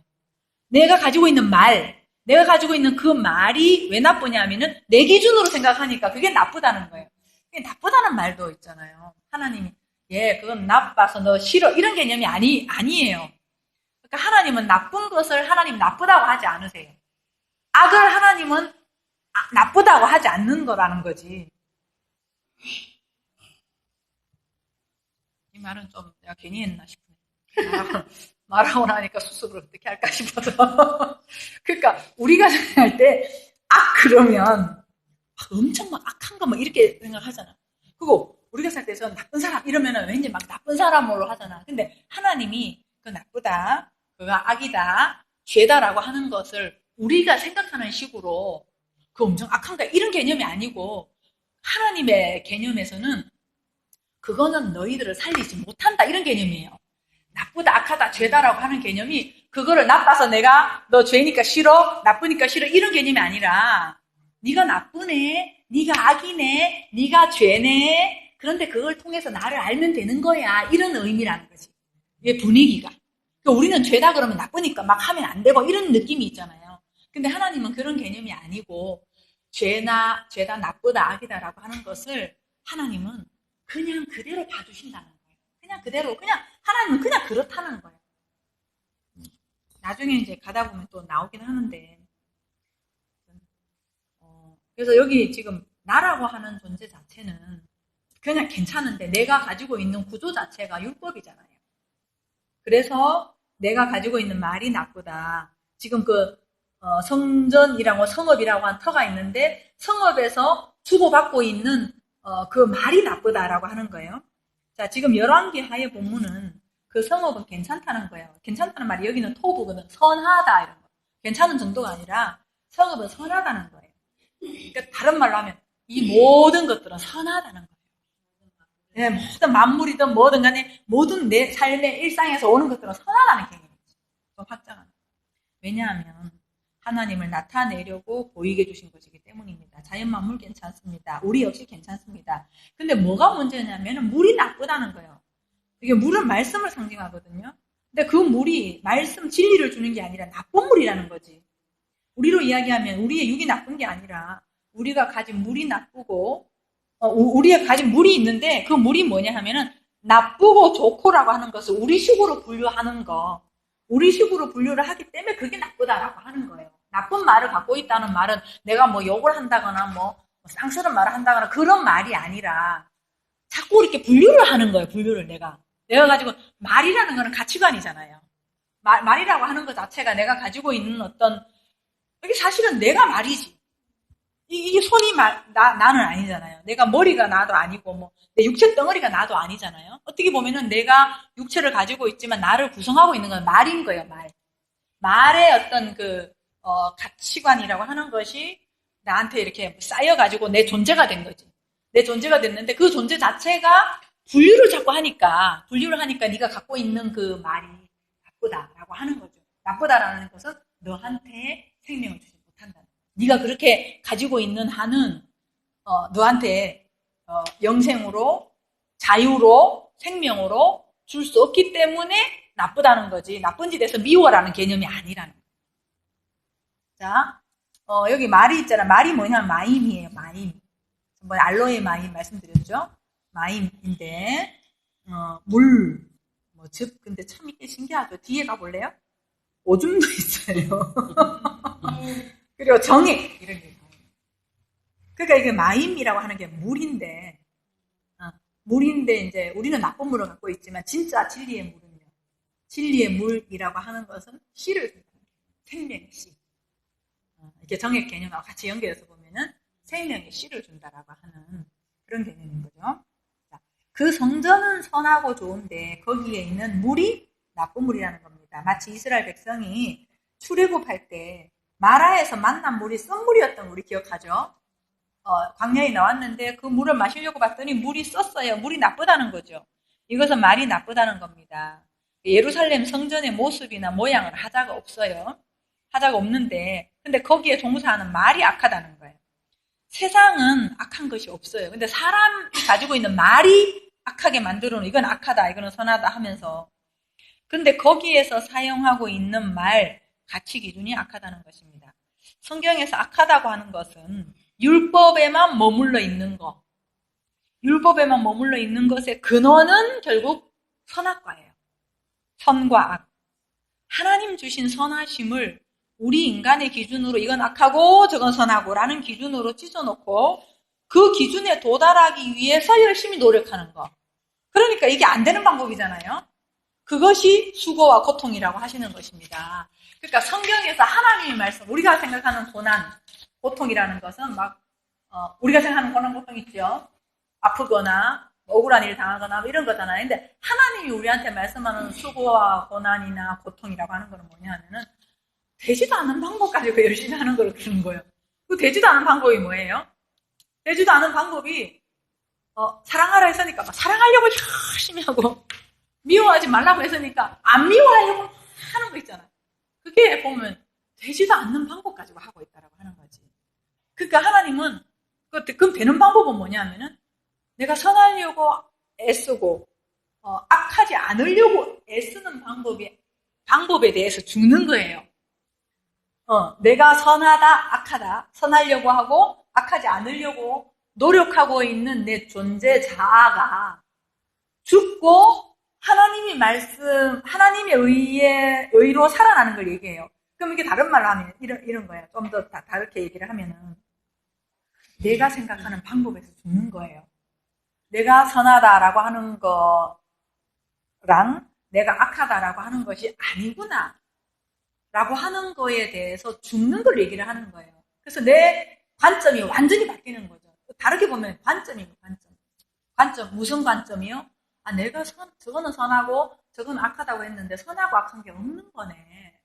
내가 가지고 있는 말, 내가 가지고 있는 그 말이 왜 나쁘냐면은 내 기준으로 생각하니까 그게 나쁘다는 거예요. 그게 나쁘다는 말도 있잖아요. 하나님이 그건 나빠서 너 싫어 이런 개념이 아니에요. 그러니까 하나님은 나쁜 것을 하나님 나쁘다고 하지 않으세요. 악을 하나님은 나쁘다고 하지 않는 거라는 거지. 이 말은 좀 내가 괜히 했나 싶네. 말하고 나니까 수습을 어떻게 할까 싶어서. 그러니까 우리가 생각할 때 그러면 엄청 막 악한 거 막 이렇게 생각하잖아. 그리고 우리가 생각할 때 저 나쁜 사람 이러면은 왠지 막 나쁜 사람으로 하잖아. 근데 하나님이 그 나쁘다, 그가 악이다, 죄다라고 하는 것을 우리가 생각하는 식으로 그 엄청 악한가 이런 개념이 아니고 하나님의 개념에서는 그거는 너희들을 살리지 못한다 이런 개념이에요. 나쁘다, 악하다, 죄다라고 하는 개념이 그거를 나빠서 내가 너 죄니까 싫어, 나쁘니까 싫어 이런 개념이 아니라 네가 나쁘네, 네가 악이네, 네가 죄네. 그런데 그걸 통해서 나를 알면 되는 거야. 이런 의미라는 거지. 이게 분위기가. 그러니까 우리는 죄다 그러면 나쁘니까 막 하면 안 되고 이런 느낌이 있잖아요. 근데 하나님은 그런 개념이 아니고 죄다, 나쁘다, 악이다라고 하는 것을 하나님은 그냥 그대로 봐주신다는 거예요. 그냥 그대로, 그냥 하나님은 그냥 그렇다는 거예요. 나중에 이제 가다 보면 또 나오긴 하는데 그래서 여기 지금 나라고 하는 존재 자체는 그냥 괜찮은데 내가 가지고 있는 구조 자체가 율법이잖아요. 그래서 내가 가지고 있는 말이 나쁘다. 지금 성전이라고 성읍이라고 한 터가 있는데 성읍에서 주고받고 있는 그 말이 나쁘다라고 하는 거예요. 자, 지금 열왕기 하의 본문은 그 성읍은 괜찮다는 거예요. 괜찮다는 말이 여기는 토부거든. 선하다 이런 거. 괜찮은 정도가 아니라 성읍은 선하다는 거예요. 그러니까 다른 말로 하면 이 모든 것들은 선하다는 거예요. 네, 모든 만물이든 뭐든 간에 모든 내 삶의 일상에서 오는 것들은 선하다는 개념이죠. 좀 확장하는. 왜냐하면 하나님을 나타내려고 보이게 주신 것이기 때문입니다. 자연 만물 괜찮습니다. 우리 역시 괜찮습니다. 근데 뭐가 문제냐면 물이 나쁘다는 거예요. 이게 물은 말씀을 상징하거든요. 근데 그 물이 말씀 진리를 주는 게 아니라 나쁜 물이라는 거지. 우리로 이야기하면 우리의 육이 나쁜 게 아니라 우리가 가진 물이 나쁘고 우리가 가진 물이 있는데 그 물이 뭐냐 하면은 나쁘고 좋고라고 하는 것을 우리식으로 분류하는 거. 우리식으로 분류를 하기 때문에 그게 나쁘다라고 하는 거예요. 나쁜 말을 갖고 있다는 말은 내가 뭐 욕을 한다거나 뭐 쌍스러운 말을 한다거나 그런 말이 아니라 자꾸 이렇게 분류를 하는 거예요. 분류를 내가 가지고 말이라는 거는 가치관이잖아요. 말이라고 하는 것 자체가 내가 가지고 있는 어떤 이게 사실은 내가 말이지. 이게 손이 나는 아니잖아요. 내가 머리가 나도 아니고 뭐 내 육체 덩어리가 나도 아니잖아요. 어떻게 보면은 내가 육체를 가지고 있지만 나를 구성하고 있는 건 말인 거예요. 말의 어떤 가치관이라고 하는 것이 나한테 이렇게 쌓여가지고 내 존재가 된 거지. 내 존재가 됐는데 그 존재 자체가 분류를 자꾸 하니까 네가 갖고 있는 그 말이 나쁘다라고 하는 거죠. 나쁘다라는 것은 너한테 생명을 주지 못한다. 네가 그렇게 가지고 있는 한은 너한테 영생으로 자유로 생명으로 줄 수 없기 때문에 나쁘다는 거지. 나쁜 짓에서 미워라는 개념이 아니라는 거예요. 자, 여기 말이 있잖아. 말이 뭐냐면 마임이에요. 마임. 뭐 알로에 마임 말씀드렸죠. 마임인데 물, 즙. 근데 참 이게 신기하죠. 뒤에 가볼래요? 오줌도 있어요. 그리고 정액 이런 게. 그러니까 이게 마임이라고 하는 게 물인데 이제 우리는 나쁜 물을 갖고 있지만 진짜 진리의 물은요. 진리의 물이라고 하는 것은 씨를 준다. 생명의 씨. 이렇게 정액 개념하고 같이 연결해서 보면은 생명의 씨를 준다라고 하는 그런 개념인 거죠. 자, 그 성전은 선하고 좋은데 거기에 있는 물이 나쁜 물이라는 겁니다. 마치 이스라엘 백성이 출애굽할 때 마라에서 만난 물이 썬물이었던 거 우리 기억하죠? 광야에 나왔는데 그 물을 마시려고 봤더니 물이 썼어요. 물이 나쁘다는 거죠. 이것은 말이 나쁘다는 겁니다. 예루살렘 성전의 모습이나 모양을 하자가 없어요. 하자가 없는데 근데 거기에 동사하는 말이 악하다는 거예요. 세상은 악한 것이 없어요. 근데 사람이 가지고 있는 말이 악하게 만들어 놓은 이건 악하다, 이거는 선하다 하면서 근데 거기에서 사용하고 있는 말, 가치 기준이 악하다는 것입니다. 성경에서 악하다고 하는 것은 율법에만 머물러 있는 것, 율법에만 머물러 있는 것의 근원은 결국 선악과예요. 선과 악. 하나님 주신 선하심을 우리 인간의 기준으로 이건 악하고 저건 선하고라는 기준으로 찢어놓고 그 기준에 도달하기 위해서 열심히 노력하는 것. 그러니까 이게 안 되는 방법이잖아요. 그것이 수고와 고통이라고 하시는 것입니다. 그러니까 성경에서 하나님의 말씀, 우리가 생각하는 고난, 고통이라는 것은 우리가 생각하는 고난, 고통 있죠. 아프거나 억울한 일을 당하거나 이런 거잖아요. 근데 하나님이 우리한테 말씀하는 수고와 고난이나 고통이라고 하는 거는 뭐냐면은 되지도 않는 방법 가지고 열심히 하는 걸 그러는 거예요. 그 되지도 않은 방법이 뭐예요? 되지도 않은 방법이 사랑하라 했으니까 사랑하려고 열심히 하고 미워하지 말라고 했으니까 안 미워하려고 하는 거 있잖아요. 그게 보면 되지도 않는 방법 가지고 하고 있다라고 하는 거지. 그러니까 하나님은 그럼 되는 방법은 뭐냐면은 내가 선하려고 애쓰고 악하지 않으려고 애쓰는 방법에 대해서 죽는 거예요. 내가 선하다, 악하다, 선하려고 하고 악하지 않으려고 노력하고 있는 내 존재 자아가 죽고 하나님의 의로 살아나는 걸 얘기해요. 그럼 이게 다른 말로 하면 이런 거예요. 좀 더 다르게 얘기를 하면은 내가 생각하는 방법에서 죽는 거예요. 내가 선하다라고 하는 거랑 내가 악하다라고 하는 것이 아니구나 라고 하는 거에 대해서 죽는 걸 얘기를 하는 거예요. 그래서 내 관점이 완전히 바뀌는 거죠. 다르게 보면 관점이에요. 관점. 무슨 관점이요? 내가 저거는 선하고 저거는 악하다고 했는데 선하고 악한 게 없는 거네.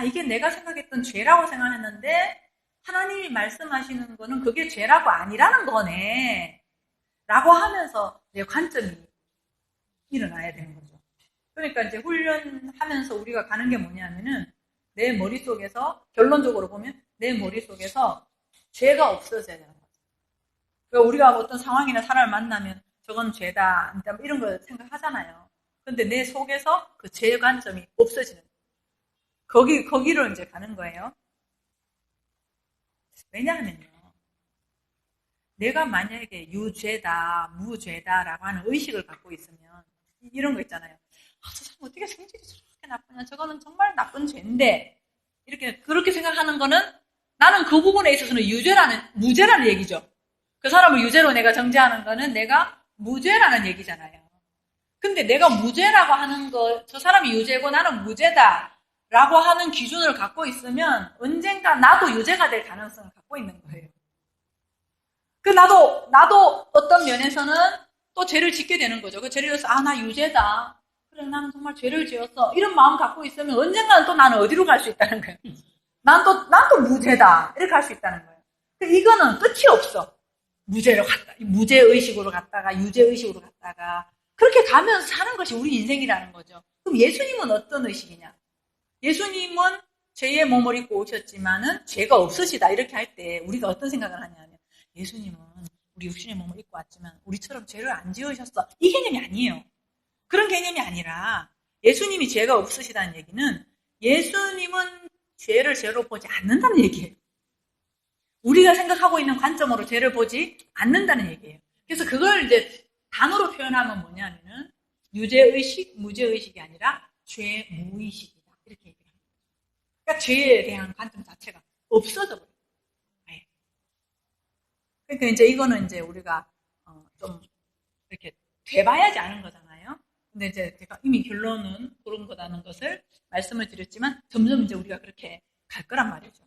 이게 내가 생각했던 죄라고 생각했는데 하나님이 말씀하시는 거는 그게 죄라고 아니라는 거네. 라고 하면서 내 관점이 일어나야 되는 거죠. 그러니까 이제 훈련하면서 우리가 가는 게 뭐냐면은 내 머릿속에서 결론적으로 보면 내 머릿속에서 죄가 없어져야 되는 거죠. 그러니까 우리가 어떤 상황이나 사람을 만나면 저건 죄다 이런 거 생각하잖아요. 그런데 내 속에서 그 죄 관점이 없어지는 거예요. 거기로 이제 가는 거예요. 왜냐하면요. 내가 만약에 유죄다, 무죄다라고 하는 의식을 갖고 있으면 이런 거 있잖아요. 저 사람 어떻게 성질이 저렇게 나쁘냐. 저거는 정말 나쁜 죄인데 그렇게 생각하는 거는 나는 그 부분에 있어서는 무죄라는 얘기죠. 그 사람을 유죄로 내가 정죄하는 거는 내가 무죄라는 얘기잖아요. 근데 내가 무죄라고 하는 저 사람이 유죄고 나는 무죄다라고 하는 기준을 갖고 있으면 언젠가 나도 유죄가 될 가능성을 갖고 있는 거예요. 나도 어떤 면에서는 또 죄를 짓게 되는 거죠. 그 죄를 지어서, 나 유죄다. 그래, 나는 정말 죄를 지었어. 이런 마음 갖고 있으면 언젠가는 또 나는 어디로 갈 수 있다는 거예요. 난 또 무죄다. 이렇게 갈 수 있다는 거예요. 이거는 끝이 없어. 무죄의식으로 갔다가, 유죄의식으로 갔다가. 그렇게 가면서 사는 것이 우리 인생이라는 거죠. 그럼 예수님은 어떤 의식이냐? 예수님은 죄의 몸을 입고 오셨지만은 죄가 없으시다. 이렇게 할 때 우리가 어떤 생각을 하냐면, 예수님은 우리 육신의 몸을 입고 왔지만 우리처럼 죄를 안 지으셨어. 이 개념이 아니에요. 그런 개념이 아니라 예수님이 죄가 없으시다는 얘기는 예수님은 죄를 죄로 보지 않는다는 얘기예요. 우리가 생각하고 있는 관점으로 죄를 보지 않는다는 얘기예요. 그래서 그걸 이제 단어로 표현하면 뭐냐면은 유죄의식, 무죄의식이 아니라 죄무의식이다. 이렇게 얘기를 합니다. 그러니까 죄에 대한 관점 자체가 없어져 버려요. 그러니까 이제 이거는 이제 우리가 좀 이렇게 돼봐야지 아는 거잖아요. 근데 이제 제가 이미 결론은 그런 거라는 것을 말씀을 드렸지만 점점 이제 우리가 그렇게 갈 거란 말이죠.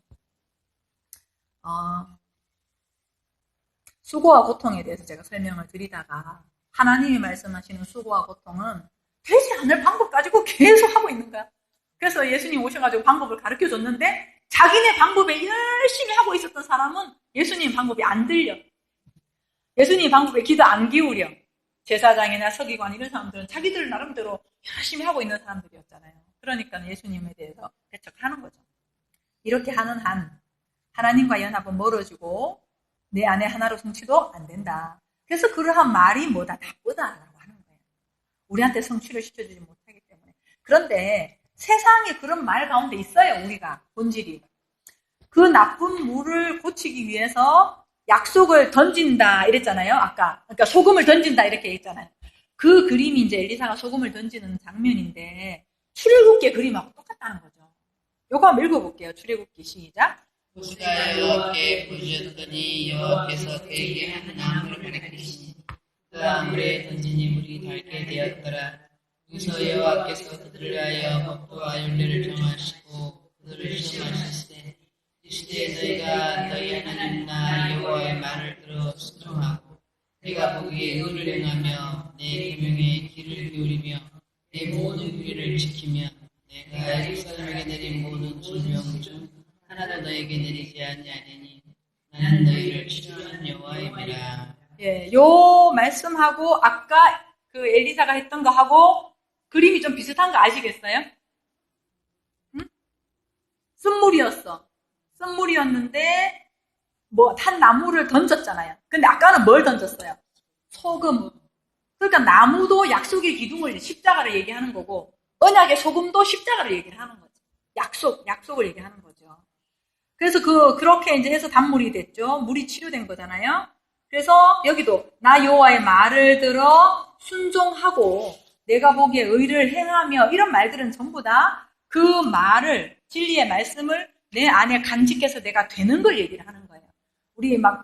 수고와 고통에 대해서 제가 설명을 드리다가 하나님이 말씀하시는 수고와 고통은 되지 않을 방법 가지고 계속 하고 있는 거야. 그래서 예수님 오셔가지고 방법을 가르쳐 줬는데 자기네 방법에 열심히 하고 있었던 사람은 예수님 방법이 안 들려. 예수님 방법에 귀도 안 기울여. 제사장이나 서기관 이런 사람들은 자기들 나름대로 열심히 하고 있는 사람들이었잖아요. 그러니까 예수님에 대해서 배척하는 거죠. 이렇게 하는 한 하나님과 연합은 멀어지고 내 안에 하나로 성취도 안 된다. 그래서 그러한 말이 뭐다 나쁘다라고 하는 거예요. 우리한테 성취를 시켜주지 못하기 때문에. 그런데 세상에 그런 말 가운데 있어요. 우리가 본질이. 그 나쁜 물을 고치기 위해서 약속을 던진다 이랬잖아요. 아까. 그러니까 소금을 던진다 이렇게 했잖아요. 그 그림이 이제 엘리사가 소금을 던지는 장면인데 출애굽기의 그림하고 똑같다는 거죠. 요거 한번 읽어볼게요. 출애굽기 시작. 모세가 여호와께 보셨더니 여호와께서 그에게 한 나무를 가리키시니 그 나무에 던지니 물이 닳게 되었더라. 여기서 여호와께서 그들을 위하여 법도와 율례를 정하시고 그들을 시험하시되 이르시되 너희가 너희 하나님 나 여호와의 말을 들어 순종하고 내가 보기에 의를 행하며 내 계명에 귀를 기울이며 내 모든 규례를 지키면 내가 애굽 사람에게 내린 모든 질병 중 하나도 너에게 내리지 아니하리니 나는 너희를 치료하는 여호와임이라. 예, 요 말씀하고 아까 그 엘리사가 했던 거 하고 그림이 좀 비슷한 거 아시겠어요? 응? 쓴물이었어. 쓴물이었는데 한 나무를 던졌잖아요. 근데 아까는 뭘 던졌어요? 소금. 그러니까 나무도 약속의 기둥을 십자가를 얘기하는 거고 언약의 소금도 십자가를 얘기를 하는 거죠. 약속을 얘기하는 거죠. 그래서 그렇게 이제 해서 단물이 됐죠. 물이 치료된 거잖아요. 그래서 여기도 나 여호와의 말을 들어 순종하고 내가 보기에 의를 행하며 이런 말들은 전부 다 그 말을 진리의 말씀을 내 안에 간직해서 내가 되는 걸 얘기를 하는 거예요.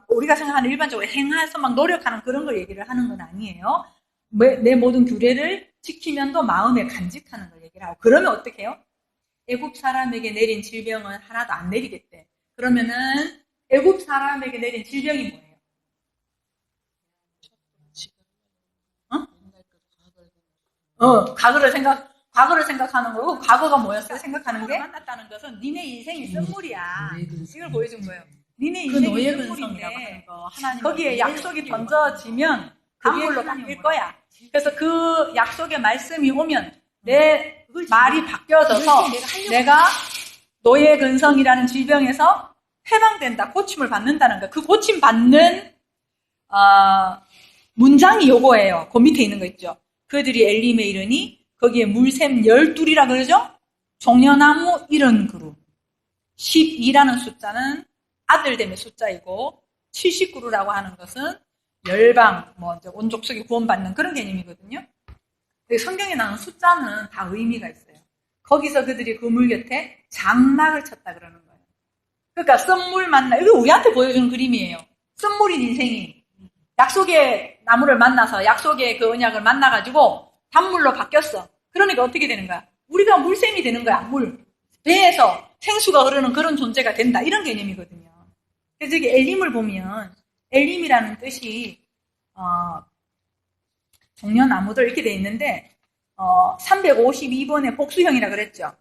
우리가 생각하는 일반적으로 행해서 막 노력하는 그런 걸 얘기를 하는 건 아니에요. 내 모든 규례를 지키면도 마음에 간직하는 걸 얘기를 하고 그러면 어떻게 해요? 애굽 사람에게 내린 질병은 하나도 안 내리겠대. 그러면은 애굽 사람에게 내린 질병이 뭐예요? 과거를 생각하는 거고, 과거가 뭐였어요? 생각하는 게? 만났다는 것은 니네 인생이 쓴물이야. 이걸 보여준 거예요. 니네 인생이 쓴물인데, 거기에 약속이 던져지면 단물로 바뀔 거야. 그래서 그 약속의 말씀이 오면 내 말이 바뀌어져서 내가 노예 근성이라는 질병에서 해방된다, 고침을 받는다는 거. 그 고침 받는 문장이 요거예요. 그 밑에 있는 거 있죠. 그들이 엘림에 이르니 거기에 물샘 12이라 그러죠. 종려나무 70그루. 12라는 숫자는 아들됨의 숫자이고 79루라고 하는 것은 열방, 이제 온 족속이 구원받는 그런 개념이거든요. 성경에 나오는 숫자는 다 의미가 있어요. 거기서 그들이 그 물 곁에 장막을 쳤다 그러는 거예요. 그러니까 쓴물 이거 우리한테 보여주는 그림이에요. 쓴물인 인생이 약속의 나무를 만나서 약속의 그 언약을 만나가지고 단물로 바뀌었어. 그러니까 어떻게 되는 거야? 우리가 물샘이 되는 거야. 배에서 생수가 흐르는 그런 존재가 된다. 이런 개념이거든요. 그래서 여기 엘림을 보면 엘림이라는 뜻이 종려나무들 이렇게 돼 있는데 352번에 복수형이라 그랬죠.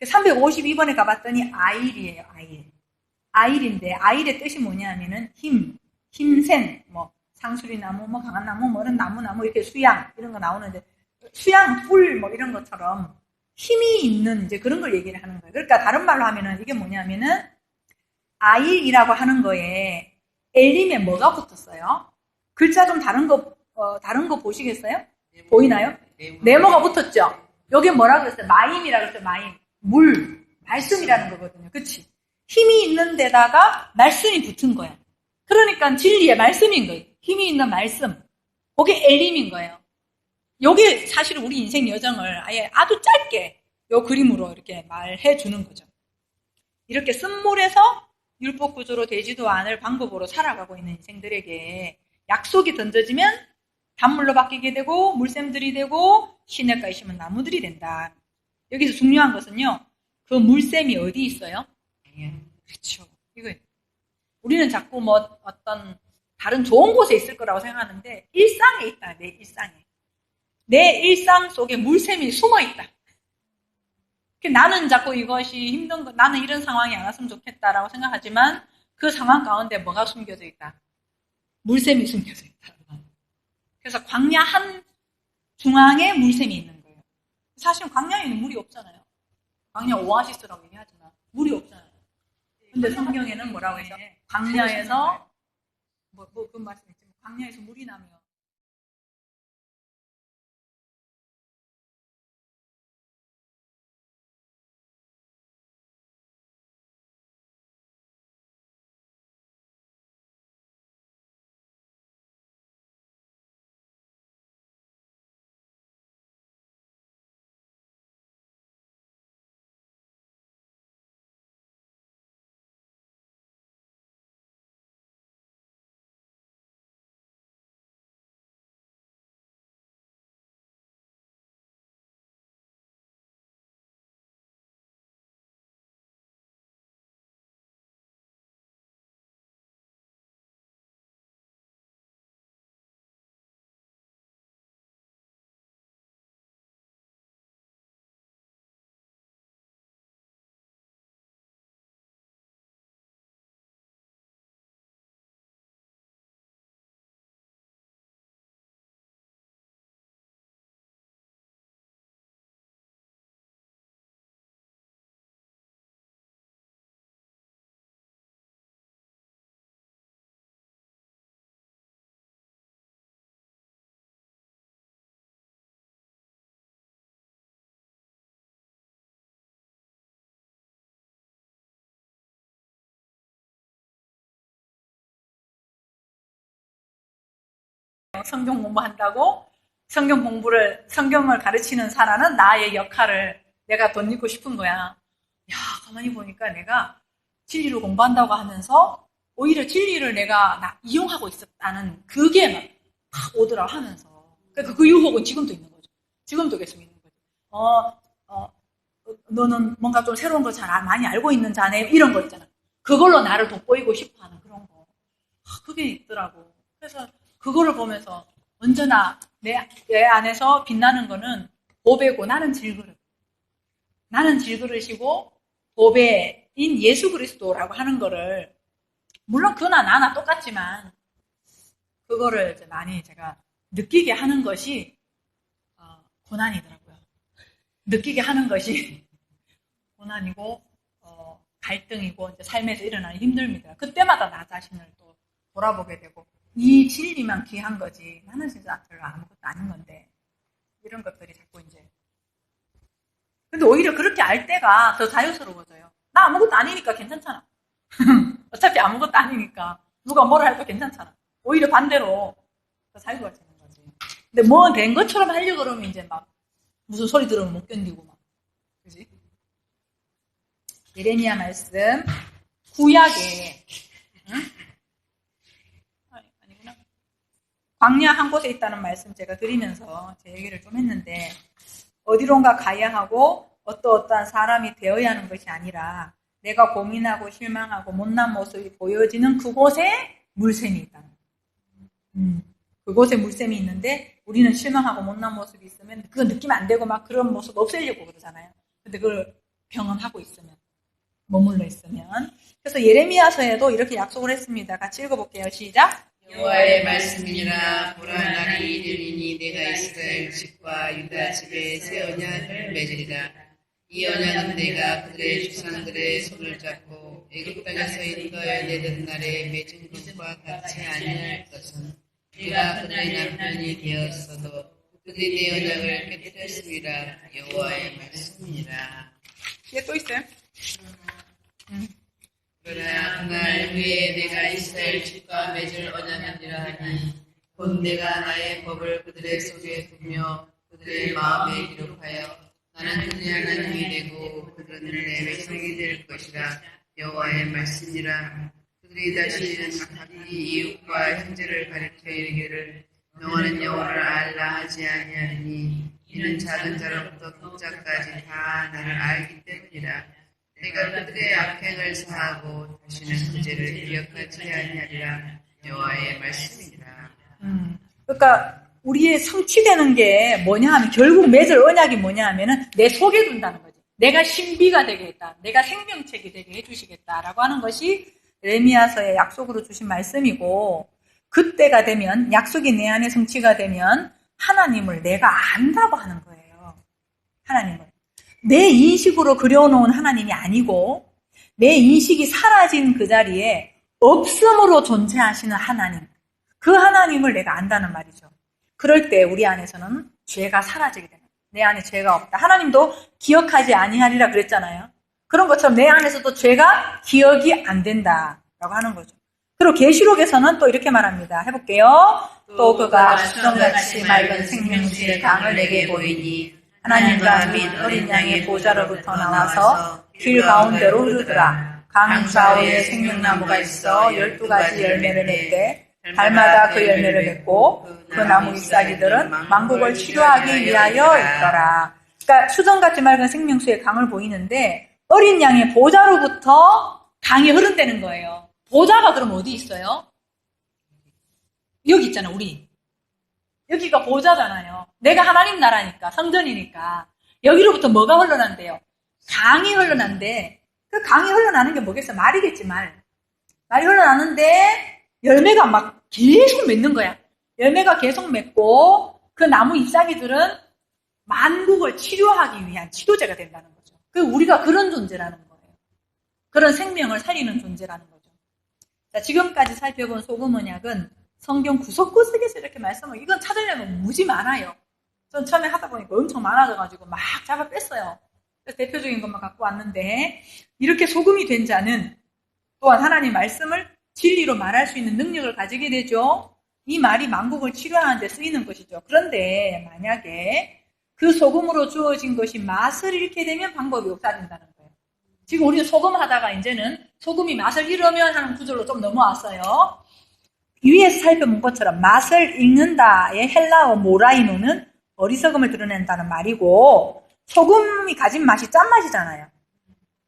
352번에 가봤더니 아일이에요. 아일인데 아일의 뜻이 뭐냐면은 힘센 상수리나무, 강한 나무, 이런 나무 이렇게 수양 이런 거 나오는데 수양 뿔 이런 것처럼 힘이 있는 이제 그런 걸 얘기를 하는 거예요. 그러니까 다른 말로 하면은 이게 뭐냐면은 아일이라고 하는 거에 엘림에 뭐가 붙었어요? 글자 좀 다른 거 보시겠어요? 보이나요? 네모가 붙었죠? 여기 뭐라 그랬어요? 마임이라 그랬어요. 마임. 말씀이라는 거거든요. 그치? 힘이 있는 데다가 말씀이 붙은 거야. 그러니까 진리의 말씀인 거예요. 힘이 있는 말씀. 그게 엘림인 거예요. 요게 사실 우리 인생 여정을 아예 아주 짧게 요 그림으로 이렇게 말해 주는 거죠. 이렇게 쓴물에서 율법 구조로 되지도 않을 방법으로 살아가고 있는 인생들에게 약속이 던져지면 단물로 바뀌게 되고 물샘들이 되고 시냇가에 심은 나무들이 된다. 여기서 중요한 것은요. 그 물샘이 어디 있어요? 그렇죠. 이거 우리는 자꾸 어떤 다른 좋은 곳에 있을 거라고 생각하는데 일상에 있다. 내 일상에. 내 일상 속에 물샘이 숨어 있다. 나는 자꾸 이것이 힘든 거, 나는 이런 상황이 안 왔으면 좋겠다라고 생각하지만 그 상황 가운데 뭐가 숨겨져 있다? 물샘이 숨겨져 있다. 그래서 광야 한 중앙에 물샘이 있는 거예요. 사실 광야에는 물이 없잖아요. 광야 오아시스라고 얘기하지만 물이 없잖아요. 근데 성경에는 뭐라고 해서 광야에서 그 말씀했지만 광야에서 물이 나면 성경 공부한다고 성경을 가르치는 사람은 나의 역할을 내가 덧입고 싶은 거야. 야, 가만히 보니까 내가 진리를 공부한다고 하면서 오히려 진리를 내가 이용하고 있었다는 그게 막 오더라 하면서. 그러니까 그 유혹은 지금도 있는 거죠. 지금도 계속 있는 거죠. 너는 뭔가 좀 새로운 걸 잘 많이 알고 있는 자네, 이런 거 있잖아. 그걸로 나를 돋보이고 싶어 하는 그런 거. 그게 있더라고. 그래서 그거를 보면서 언제나 내 안에서 빛나는 거는 보배고 나는 질그릇. 나는 질그릇이고 보배인 예수 그리스도라고 하는 거를, 물론 그나 나나 똑같지만 그거를 이제 많이 제가 느끼게 하는 것이 고난이더라고요. 느끼게 하는 것이 고난이고 갈등이고 이제 삶에서 일어나는 힘듦이더라. 그때마다 나 자신을 또 돌아보게 되고, 이 진리만 귀한 거지 나는 진짜 별로 아무것도 아닌 건데, 이런 것들이 자꾸 이제. 근데 오히려 그렇게 알 때가 더 자유스러워져요. 나 아무것도 아니니까 괜찮잖아. 어차피 아무것도 아니니까 누가 뭐라 해도 괜찮잖아. 오히려 반대로 더 자유로워지는 거지. 근데 뭐 된 것처럼 하려고 그러면 이제 막 무슨 소리 들으면 못 견디고 막. 그지? 예레미야 말씀, 구약에, 응? 아니구나. 광야 한 곳에 있다는 말씀 제가 드리면서 제 얘기를 좀 했는데, 어디론가 가야 하고 어떠한 사람이 되어야 하는 것이 아니라 내가 고민하고 실망하고 못난 모습이 보여지는 그곳에 물샘이 있다. 그곳에 물샘이 있는데 우리는 실망하고 못난 모습이 있으면 그거 느끼면 안 되고 막 그런 모습 없애려고 그러잖아요. 근데 그걸 경험하고 있으면, 머물러 있으면. 그래서 예레미야서에도 이렇게 약속을 했습니다. 같이 읽어볼게요. 시작. 여호와의 말씀이니라. 보라, 날이 이르리니 내가 이스라엘 집과 유다 집에 새 언약을 맺으리라. 이 언약은 내가 그들의 조상들의 손을 잡고 애굽 땅에서 인도하여 내던 날에 맺은 것과 같이 아니할 것은, 내가 그들의 남편이 되었어도 그들이 내 언약을 깨뜨렸습니다. 여호와의 말씀이니라. 뒤에 또 있어요. 그러나 그날 후에 내가 이스라엘 집과 맺을 언약이라 하니, 곧 내가 나의 법을 그들의 속에 두며 그들의 마음에 기록하여 나는 그들의 하나님이 되고 그들은 내 백성이 될 것이라. 여호와의 말씀이라. 그들이 다시는 각기 이웃과 형제를 가리켜 이르기를 너는 여호와를 알라 하지 아니하리니, 이는 작은 자로부터 큰 자까지 다 나를 알기 때문이라. 내가 그들의 악행을 사하고 다시는 그 죄를 기억하지 아니하리라. 여호와의 말씀이니라. 그러니까 우리의 성취되는 게 뭐냐 하면, 결국 맺을 언약이 뭐냐 하면은 내 속에 둔다는 거지. 내가 신비가 되겠다. 내가 생명책이 되게 해주시겠다라고 하는 것이 예레미야서의 약속으로 주신 말씀이고, 그때가 되면, 약속이 내 안에 성취가 되면 하나님을 내가 안다고 하는 거예요. 하나님을. 내 인식으로 그려놓은 하나님이 아니고 내 인식이 사라진 그 자리에 없음으로 존재하시는 하나님, 그 하나님을 내가 안다는 말이죠. 그럴 때 우리 안에서는 죄가 사라지게 되는 거예요. 내 안에 죄가 없다. 하나님도 기억하지 아니하리라 그랬잖아요. 그런 것처럼 내 안에서도 죄가 기억이 안 된다라고 하는 거죠. 그리고 계시록에서는 또 이렇게 말합니다. 해볼게요. 또 그가 수정같이 맑은 생명수의 강을 내게 보이니 하나님과 및 어린 양의 보좌로부터 나와서 길 가운데로 흐르더라. 강 좌우에 생명나무가 있어 12가지 열매를 냈대. 달마다 그 열매를 맺고 그 나무 잎사귀들은 만국을 치료하기 위하여 있더라. 그러니까 수정같이 맑은 생명수의 강을 보이는데, 어린 양의 보좌로부터 강이 흐른다는 거예요. 보좌가 그럼 어디 있어요? 여기 있잖아, 우리. 여기가 보좌잖아요. 내가 하나님 나라니까, 성전이니까. 여기로부터 뭐가 흘러난대요? 강이 흘러난대. 그 강이 흘러나는 게 뭐겠어? 말이겠지, 말. 말이 흘러나는데 열매가 막 계속 맺는 거야. 열매가 계속 맺고 그 나무 잎사귀들은 만국을 치료하기 위한 치료제가 된다는 거죠. 그 우리가 그런 존재라는 거예요. 그런 생명을 살리는 존재라는 거죠. 자, 지금까지 살펴본 소금 언약은 성경 구석구석에서 이렇게 말씀을, 이건 찾으려면 무지 많아요. 전 처음에 하다 보니까 엄청 많아져가지고 막 잡아 뺐어요. 그래서 대표적인 것만 갖고 왔는데, 이렇게 소금이 된 자는 또한 하나님 말씀을 진리로 말할 수 있는 능력을 가지게 되죠. 이 말이 만국을 치료하는 데 쓰이는 것이죠. 그런데 만약에 그 소금으로 주어진 것이 맛을 잃게 되면 방법이 없어진다는 거예요. 지금 우리는 소금 하다가 이제는 소금이 맛을 잃으면 하는 구절로 좀 넘어왔어요. 위에서 살펴본 것처럼 맛을 잃는다의 헬라어 모라이노는 어리석음을 드러낸다는 말이고, 소금이 가진 맛이 짠맛이잖아요.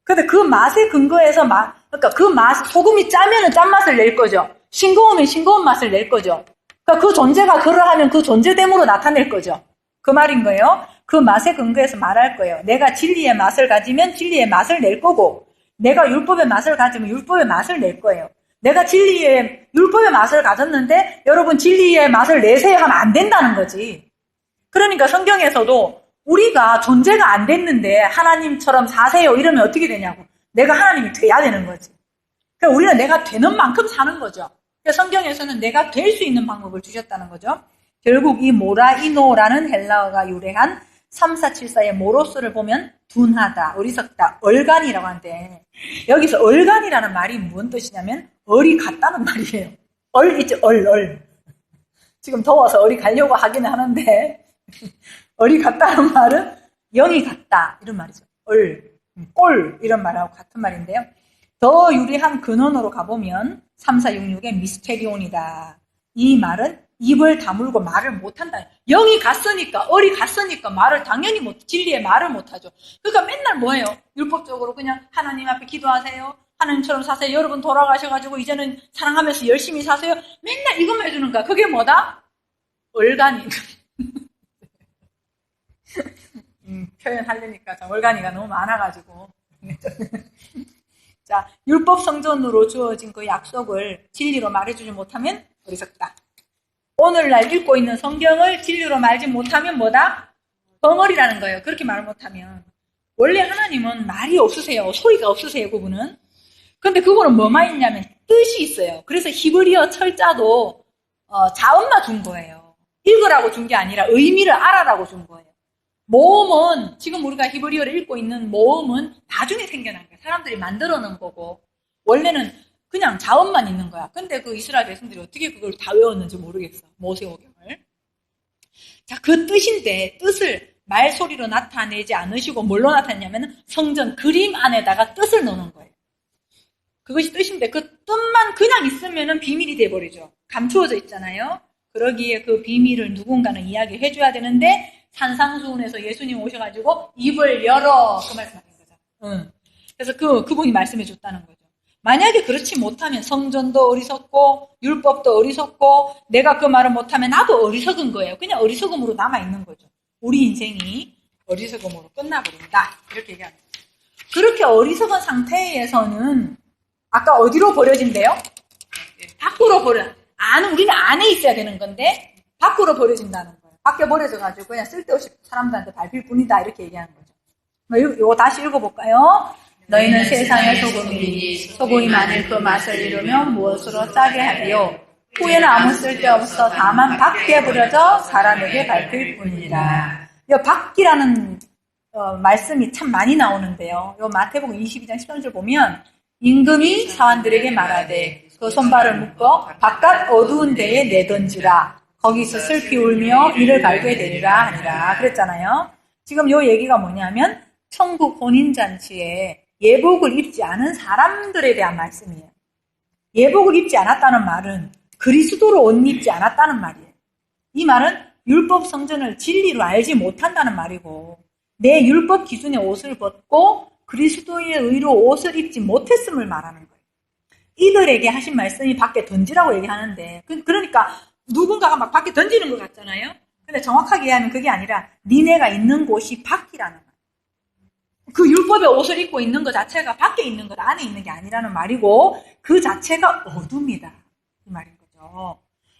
근데 그 맛에 근거해서 그러니까 그 맛, 소금이 짜면은 짠맛을 낼 거죠. 싱거우면 싱거운 맛을 낼 거죠. 그러니까 그 존재가 그러하면 그 존재됨으로 나타낼 거죠. 그 말인 거예요. 그 맛에 근거해서 말할 거예요. 내가 진리의 맛을 가지면 진리의 맛을 낼 거고, 내가 율법의 맛을 가지면 율법의 맛을 낼 거예요. 내가 율법의 맛을 가졌는데 여러분 진리의 맛을 내세요 하면 안 된다는 거지. 그러니까 성경에서도 우리가 존재가 안 됐는데 하나님처럼 사세요 이러면 어떻게 되냐고. 내가 하나님이 돼야 되는 거지. 그러니까 우리는 내가 되는 만큼 사는 거죠. 그러니까 성경에서는 내가 될 수 있는 방법을 주셨다는 거죠. 결국 이 모라이노라는 헬라어가 유래한 3474의 모로스를 보면 둔하다, 어리석다, 얼간이라고 하는데, 여기서 얼간이라는 말이 무슨 뜻이냐면 얼이 같다는 말이에요. 얼 있죠, 얼. 지금 더워서 얼이 가려고 하기는 하는데 얼이 같다는 말은 영이 같다 이런 말이죠. 꼴 이런 말하고 같은 말인데요. 더 유리한 근원으로 가보면 3466의 미스테리온이다. 이 말은 입을 다물고 말을 못한다. 영이 갔으니까, 얼이 갔으니까 말을 당연히 진리의 말을 못하죠. 그러니까 맨날 뭐예요? 율법적으로 그냥 하나님 앞에 기도하세요. 하나님처럼 사세요. 여러분 돌아가셔가지고 이제는 사랑하면서 열심히 사세요. 맨날 이것만 해주는 거야. 그게 뭐다? 얼간이. 표현하려니까 얼간이가 너무 많아가지고. 자, 율법 성전으로 주어진 그 약속을 진리로 말해주지 못하면 어리석다. 오늘날 읽고 있는 성경을 진리로 말지 못하면 뭐다? 벙어리라는 거예요. 그렇게 말 못하면. 원래 하나님은 말이 없으세요. 소리가 없으세요. 그분은. 근데 그거는 뭐만 있냐면 뜻이 있어요. 그래서 히브리어 철자도 자음만 준 거예요. 읽으라고 준 게 아니라 의미를 알아라고 준 거예요. 모음은 지금 우리가 히브리어를 읽고 있는 모음은 나중에 생겨난 거예요. 사람들이 만들어 놓은 거고 원래는 그냥 자음만 있는 거야. 근데 그 이스라엘 백성들이 어떻게 그걸 다 외웠는지 모르겠어. 모세오경을. 자, 그 뜻인데 뜻을 말소리로 나타내지 않으시고 뭘로 나타내냐면 성전 그림 안에다가 뜻을 넣는 거예요. 그것이 뜻인데 그 뜻만 그냥 있으면은 비밀이 돼버리죠. 감추어져 있잖아요. 그러기에 그 비밀을 누군가는 이야기해 줘야 되는데 산상수훈에서 예수님 오셔가지고 입을 열어 그 말씀하신 거죠. 그래서 그분이 말씀해 줬다는 거죠. 만약에 그렇지 못하면 성전도 어리석고 율법도 어리석고 내가 그 말을 못하면 나도 어리석은 거예요. 그냥 어리석음으로 남아있는 거죠. 우리 인생이 어리석음으로 끝나버린다. 이렇게 얘기합니다. 그렇게 어리석은 상태에서는 아까 어디로 버려진대요? 밖으로 우리는 안에 있어야 되는 건데 밖으로 버려진다는 거예요. 밖에 버려져가지고 그냥 쓸데없이 사람들한테 밟힐 뿐이다. 이렇게 얘기하는 거죠. 이거 다시 읽어볼까요? 너희는 세상의 소금이니 소금이 만일 그 맛을 잃으면 무엇으로 짜게 하리요? 후에는 아무 쓸데없어 다만 밖에 버려져 사람에게 밟힐 뿐이니라. 이 밖이라는 말씀이 참 많이 나오는데요. 이 마태복음 22장 13절 보면 임금이 사환들에게 말하되 그 손발을 묶어 바깥 어두운 데에 내던지라. 거기서 슬피 울며 이를 갈게 되리라 하니라. 그랬잖아요. 지금 이 얘기가 뭐냐면 천국 혼인잔치에 예복을 입지 않은 사람들에 대한 말씀이에요. 예복을 입지 않았다는 말은 그리스도로 옷 입지 않았다는 말이에요. 이 말은 율법 성전을 진리로 알지 못한다는 말이고 내 율법 기준의 옷을 벗고 그리스도의 의로 옷을 입지 못했음을 말하는 거예요. 이들에게 하신 말씀이 밖에 던지라고 얘기하는데 그러니까 누군가가 막 밖에 던지는 것 같잖아요. 근데 정확하게 이해하면 그게 아니라 니네가 있는 곳이 밖이라는 거예요. 그 율법의 옷을 입고 있는 것 자체가 밖에 있는 것 안에 있는 게 아니라는 말이고 그 자체가 어둠이다. 이 말인 거죠.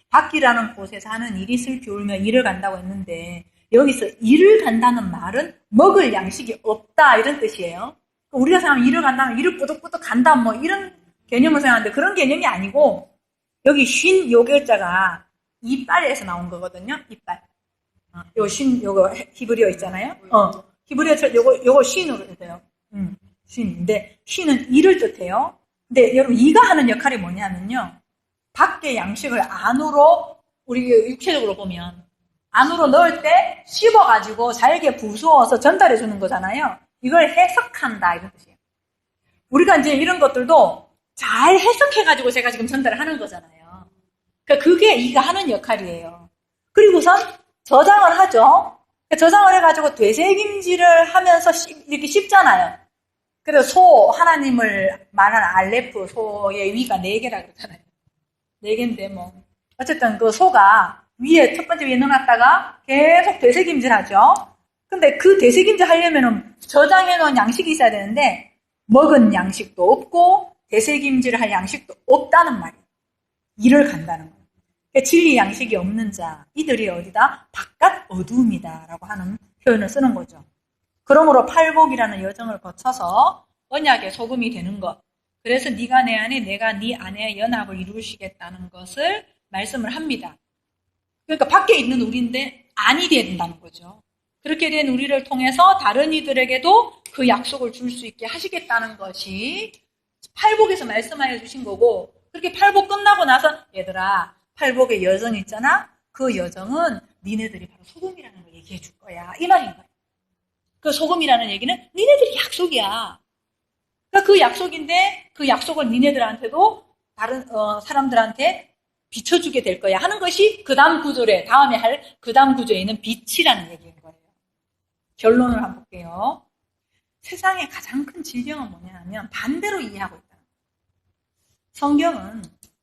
밖이라는 곳에서 하는 일이 슬피 울며 일을 간다고 했는데 여기서 일을 간다는 말은 먹을 양식이 없다 이런 뜻이에요. 우리가 생각하면 일을 간다면 일을 뿌득뿌득 간다 뭐 이런 개념을 생각하는데 그런 개념이 아니고 여기 쉰 요 글자가 이빨에서 나온 거거든요. 이빨. 요거 히브리어 있잖아요. 히브리어 요거 쉰으로 돼요. 쉰인데 쉰은 이를 뜻해요. 근데 여러분 이가 하는 역할이 뭐냐면요. 밖의 양식을 안으로 우리 육체적으로 보면 안으로 넣을 때 씹어가지고 잘게 부수어서 전달해 주는 거잖아요. 이걸 해석한다 이런 뜻이에요. 우리가 이제 이런 것들도 잘 해석해가지고 제가 지금 전달을 하는 거잖아요. 그러니까 그게 이가 하는 역할이에요. 그리고선 저장을 하죠. 저장을 해가지고 되새김질을 하면서 이렇게 씹잖아요. 그래서 하나님을 말하는 알레프, 소의 위가 4개라 그러잖아요. 4개인데 뭐. 어쨌든 그 소가 첫 번째 위에 넣어놨다가 계속 되새김질 하죠. 근데 그 되새김질 하려면은 저장해 놓은 양식이 있어야 되는데, 먹은 양식도 없고, 되새김질을 할 양식도 없다는 말이에요. 일을 간다는 거예요. 그러니까 진리 양식이 없는 자, 이들이 어디다? 바깥 어두움이다 라고 하는 표현을 쓰는 거죠. 그러므로 팔복이라는 여정을 거쳐서 언약의 소금이 되는 것. 그래서 네가 내 안에 내가 네 안에 연합을 이루시겠다는 것을 말씀을 합니다. 그러니까 밖에 있는 우리인데 안이 된다는 거죠. 그렇게 된 우리를 통해서 다른 이들에게도 그 약속을 줄 수 있게 하시겠다는 것이 팔복에서 말씀하여 주신 거고, 그렇게 팔복 끝나고 나서 얘들아 팔복의 여정 있잖아. 그 여정은 니네들이 바로 소금이라는 걸 얘기해 줄 거야. 이 말인 거예요. 그 소금이라는 얘기는 니네들이 약속이야. 그러니까 그 약속인데 그 약속을 니네들한테도 다른 사람들한테 비춰주게 될 거야 하는 것이 그 다음 구절에 다음에 할 그 다음 구절에 있는 빛이라는 얘기인 거예요. 결론을 한번 볼게요. 세상의 가장 큰 질병은 뭐냐면 반대로 이해하고 있다. 성경은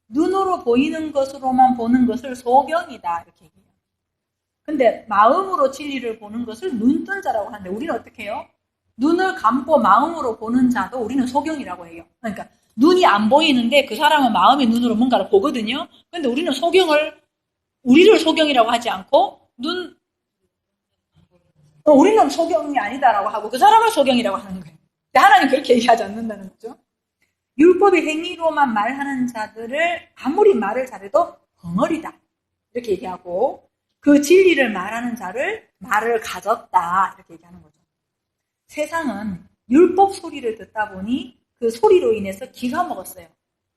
눈으로 보이는 것으로만 보는 것을 소경이다 이렇게 얘기해요. 근데 마음으로 진리를 보는 것을 눈뜬 자라고 하는데 우리는 어떻게 해요? 눈을 감고 마음으로 보는 자도 우리는 소경이라고 해요. 그러니까 눈이 안 보이는데 그 사람은 마음의 눈으로 뭔가를 보거든요. 근데 우리는 우리를 소경이라고 하지 않고 우리는 소경이 아니다라고 하고 그 사람을 소경이라고 하는 거예요. 근데 하나님 그렇게 얘기하지 않는다는 거죠. 율법의 행위로만 말하는 자들을 아무리 말을 잘해도 벙어리다 이렇게 얘기하고, 그 진리를 말하는 자를 말을 가졌다 이렇게 얘기하는 거죠. 세상은 율법 소리를 듣다 보니 그 소리로 인해서 기가 먹었어요.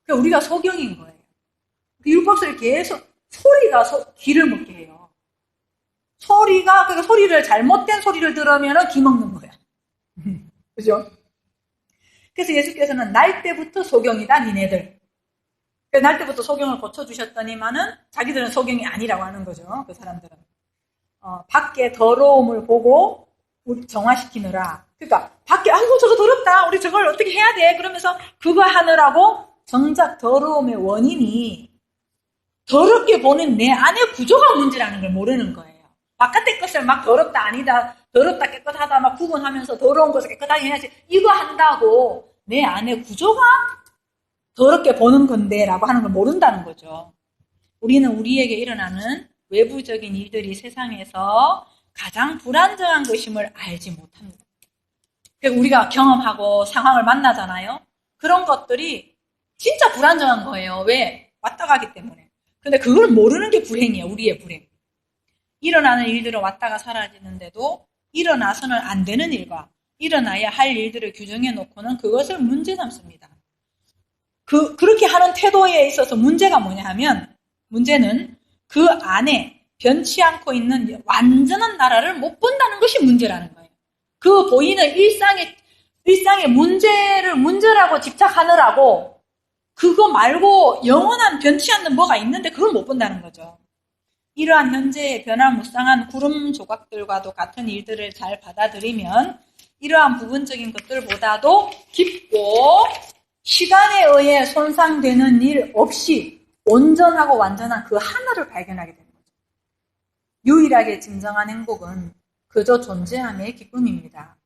그러니까 우리가 소경인 거예요. 그 율법 소리 계속 소리가 기를 먹게 해요. 그러니까 소리를 잘못된 소리를 들으면 기 먹는 거야. 그죠? 그래서 예수께서는 날 때부터 소경이다 니네들. 날 때부터 소경을 고쳐주셨더니만은 자기들은 소경이 아니라고 하는 거죠. 그 사람들은. 밖에 더러움을 보고 정화시키느라. 그러니까 밖에 아이고 저거 더럽다. 우리 저걸 어떻게 해야 돼. 그러면서 그거 하느라고 정작 더러움의 원인이 더럽게 보는 내 안의 구조가 문제라는 걸 모르는 거예요. 바깥의 것을 막 더럽다 아니다, 더럽다 깨끗하다 막 구분하면서 더러운 것을 깨끗하게 해야지 이거 한다고 내 안의 구조가 더럽게 보는 건데 라고 하는 걸 모른다는 거죠. 우리는 우리에게 일어나는 외부적인 일들이 세상에서 가장 불안정한 것임을 알지 못합니다. 우리가 경험하고 상황을 만나잖아요. 그런 것들이 진짜 불안정한 거예요. 왜? 왔다 가기 때문에. 근데 그걸 모르는 게 불행이에요. 우리의 불행. 일어나는 일들은 왔다가 사라지는데도 일어나서는 안 되는 일과 일어나야 할 일들을 규정해 놓고는 그것을 문제 삼습니다. 그렇게 하는 태도에 있어서 문제가 뭐냐 하면, 문제는 그 안에 변치 않고 있는 완전한 나라를 못 본다는 것이 문제라는 거예요. 그 보이는 일상의 문제를 문제라고 집착하느라고 그거 말고 영원한 변치 않는 뭐가 있는데 그걸 못 본다는 거죠. 이러한 현재의 변화무쌍한 구름 조각들과도 같은 일들을 잘 받아들이면 이러한 부분적인 것들보다도 깊고 시간에 의해 손상되는 일 없이 온전하고 완전한 그 하나를 발견하게 되는 거죠. 유일하게 진정한 행복은 그저 존재함의 기쁨입니다.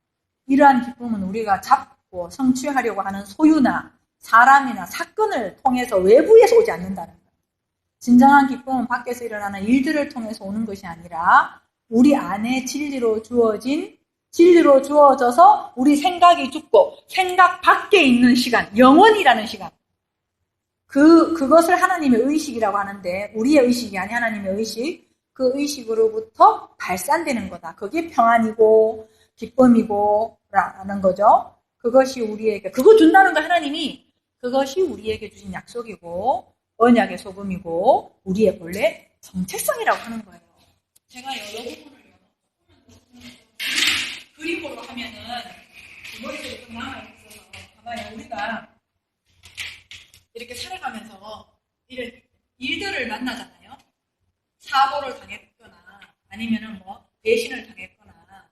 이러한 기쁨은 우리가 잡고 성취하려고 하는 소유나 사람이나 사건을 통해서 외부에서 오지 않는다는 거예요. 진정한 기쁨은 밖에서 일어나는 일들을 통해서 오는 것이 아니라 우리 안에 진리로 주어져서 우리 생각이 죽고 생각 밖에 있는 시간, 영원이라는 시간. 그것을 하나님의 의식이라고 하는데 우리의 의식이 아니 하나님의 의식, 그 의식으로부터 발산되는 거다. 그게 평안이고 기쁨이고 라는 거죠. 그것이 우리에게, 그거 준다는 거 그것이 우리에게 주신 약속이고 언약의 소금이고 우리의 본래 정체성이라고 하는 거예요. 제가 여러 부분을요, 그림으로 하면은 머릿속에 좀 남아있어서 봐봐요. 우리가 이렇게 살아가면서 이런 일들을 만나잖아요. 사고를 당했거나 아니면은 뭐 배신을 당했거나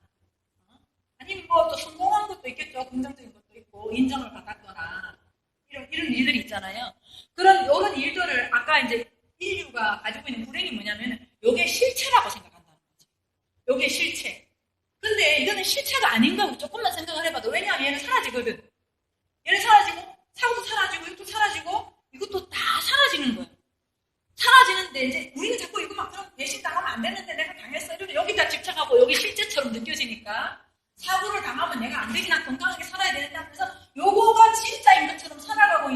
아니면 뭐 또 성공한 것도 있겠죠. 긍정적인 것도 있고 인정을 받았거나 이런 일들이 있잖아요. 이런 일들을 아까 이제 인류가 가지고 있는 불행이 뭐냐면 요게 실체라고 생각한다는 거지. 요게 실체. 근데 이거는 실체가 아닌 거고 조금만 생각을 해봐도 왜냐하면 얘는 사라지거든. 얘는 사라지고 사고도 사라지고 이것도 사라지고 이것도 다 사라지는 거예요. 사라지는데 이제 우리는 자꾸 이거 막 그럼 배신 당하면 안 되는데 내가 당했어. 이러면 여기다 집착하고 여기 실제처럼 느껴지니까 사고를 당하면 내가 안 되긴 한 건강하게 살아야 되는데 하면서 요거가 진짜인 것처럼 살아가고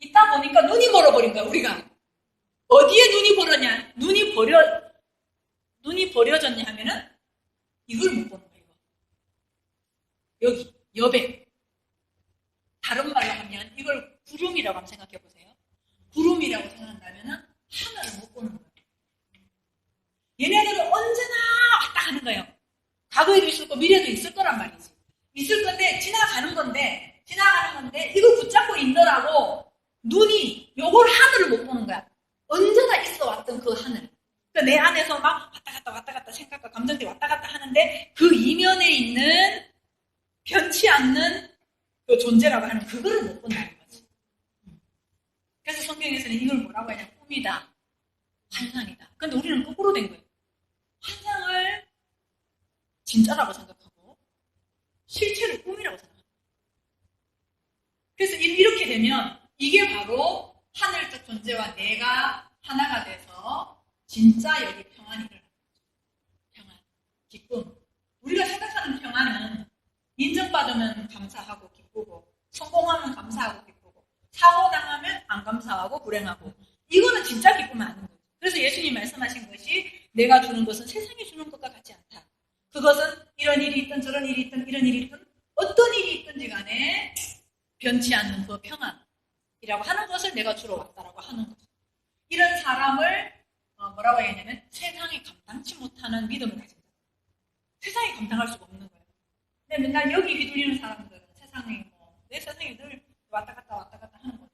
있다 보니까 눈이 멀어버린 거야, 우리가. 어디에 눈이 버려졌냐 하면은 이걸 못 보는 거예요. 여기, 여백. 다른 말로 하면 이걸 구름이라고 한번 생각해 보세요. 구름이라고 생각한다면은 하늘을 못 보는 거예요. 얘네들은 언제나 왔다 가는 거예요. 과거에도 있을 거, 미래도 있을 거란 말이지. 있을 건데, 지나가는 건데, 이걸 붙잡고 있느라고 눈이 요걸 하늘을 못 보는 거야. 언제나 있어 왔던 그 하늘. 그러니까 내 안에서 막 왔다 갔다 생각과 감정들이 왔다 갔다 하는데 그 이면에 있는 변치 않는 그 존재라고 하는 그거를 못 본다는 거지. 그래서 성경에서는 이걸 뭐라고 하냐? 꿈이다. 환상이다. 근데 우리는 거꾸로 된 거예요. 환상을 진짜라고 생각하고 실체를 꿈이라고 생각합니다. 그래서 이렇게 되면 이게 바로 하늘적 존재와 내가 하나가 돼서 진짜 여기 평안이 일어나는 거죠. 평안, 기쁨. 우리가 생각하는 평안은 인정받으면 감사하고 기쁘고 성공하면 감사하고 기쁘고 사고 당하면 안 감사하고 불행하고 이거는 진짜 기쁨은 아닌 거죠. 그래서 예수님 말씀하신 것이 내가 주는 것은 세상이 주는 것과 같지 않다. 그것은 이런 일이 있든 저런 일이 있든 이런 일이 있든 어떤 일이 있든지 간에 변치 않는 그 평안이라고 하는 것을 내가 주러 왔다라고 하는 거죠. 이런 사람을 뭐라고 해야냐면 세상이 감당치 못하는 믿음을 가진다. 세상이 감당할 수가 없는 거예요. 근데 맨날 여기 휘둘리는 사람들은 내 세상이 늘 왔다 갔다 하는 거죠.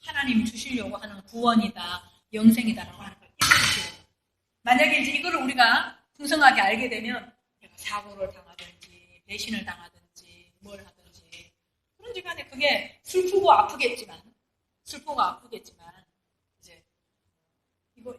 하나님이 주시려고 하는 구원이다, 영생이다라고 하는 걸 잊으시고. 만약에 이제 이거를 우리가 풍성하게 알게 되면 내가 사고를 당하든지 배신을 당하든지 뭘 하든지 그런지 간에 그게 슬프고 아프겠지만 이제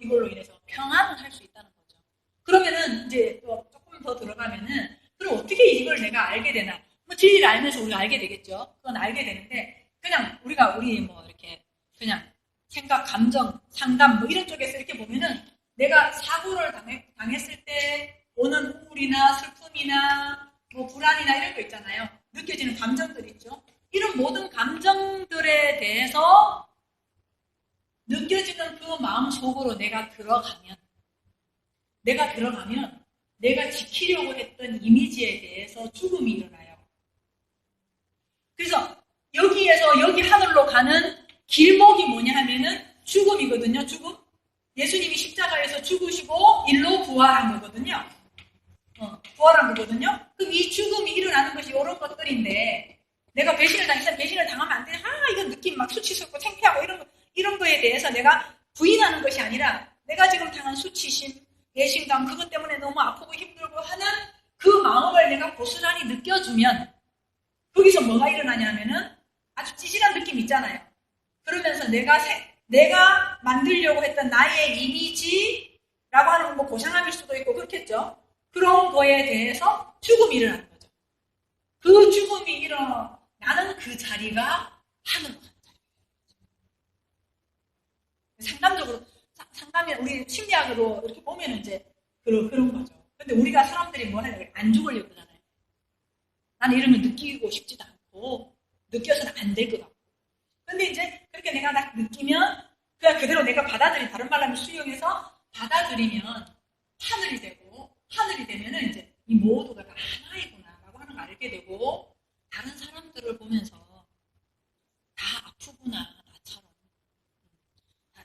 이걸로 인해서 평안을 할 수 있다는 거죠. 그러면은 이제 또 조금 더 들어가면은 그럼 어떻게 이걸 내가 알게 되나? 뭐 진리를 알면서 우리가 알게 되겠죠. 그건 알게 되는데 그냥 우리 뭐 이렇게 그냥 생각, 감정, 상담 뭐 이런 쪽에서 이렇게 보면은 내가 사고를 당했을 때 오는 우울이나 슬픔이나 뭐 불안이나 이런 거 있잖아요. 느껴지는 감정들 있죠. 이런 모든 감정들에 대해서 느껴지는 그 마음 속으로 내가 들어가면 내가 지키려고 했던 이미지에 대해서 죽음이 일어나요. 그래서 여기에서 여기 하늘로 가는 길목이 뭐냐 하면은 죽음이거든요. 죽음. 예수님이 십자가에서 죽으시고 일로 부활한 거거든요. 부활한 거거든요. 그럼 이 죽음이 일어나는 것이 이런 것들인데 내가 배신을 당하면 안 돼. 이건 느낌 막 수치스럽고 창피하고 이런 거에 대해서 내가 부인하는 것이 아니라 내가 지금 당한 수치심, 배신감 그것 때문에 너무 아프고 힘들고 하는 그 마음을 내가 고스란히 느껴주면 거기서 뭐가 일어나냐면은 아주 찌질한 느낌 있잖아요. 그러면서 내가 만들려고 했던 나의 이미지라고 하는 뭐 고상함일 수도 있고 그렇겠죠. 그런 거에 대해서 죽음이 일어나는 거죠. 그 죽음이 일어나는 그 자리가 하늘로 가는 자리예요. 상담이 우리 심리학으로 이렇게 보면 이제 그런 거죠. 근데 우리가 사람들이 뭐 하냐면 안 죽으려고 그러잖아요. 나는 이러면 느끼고 싶지도 않고 느껴서는 안 될 것 같고. 근데 이제 그렇게 내가 딱 느끼면 그냥 그대로 내가 다른 말로 하면 수용해서 받아들이면 하늘이 되면은 이제 이 모두가 다 하나이구나라고 하는 걸 알게 되고 다른 사람들을 보면서 다 아프구나 나처럼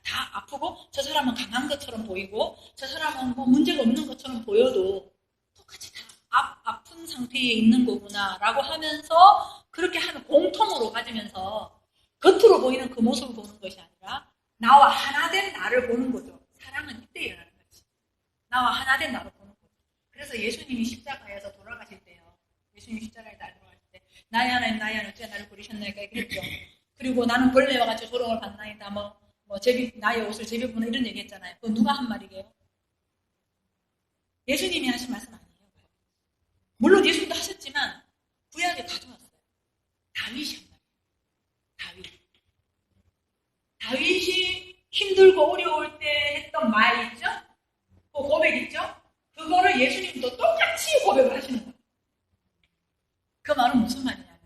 다 아프고 저 사람은 강한 것처럼 보이고 뭐 문제가 없는 것처럼 보여도 똑같이 다 아픈 상태에 있는 거구나라고 하면서 그렇게 하는 공통으로 가지면서 겉으로 보이는 그 모습을 보는 것이 아니라 나와 하나 된 나를 보는 거죠. 사랑은 이때 일어나는 거지. 나와 하나 된 나를 보는 거죠. 그래서 예수님이 십자가에서 돌아가실 때요. 예수님이 십자가에 돌아가실 때 나의 하나님 나의 하나님 어찌 나를 부르셨나이까 그랬죠. 그리고 나는 벌레와 같이 조롱을 받나이다. 나의 옷을 제비보는 이런 얘기 했잖아요. 그거 누가 한 말이게요? 예수님이 하신 말씀 아니에요. 물론 예수님도 하셨지만 구약에 가져왔어요. 다윗이 한 말이에요. 다윗이 힘들고 어려울 때 했던 말 있죠? 그 고백 있죠? 그거를 예수님도 똑같이 고백을 하시는 거예요. 그 말은 무슨 말이냐면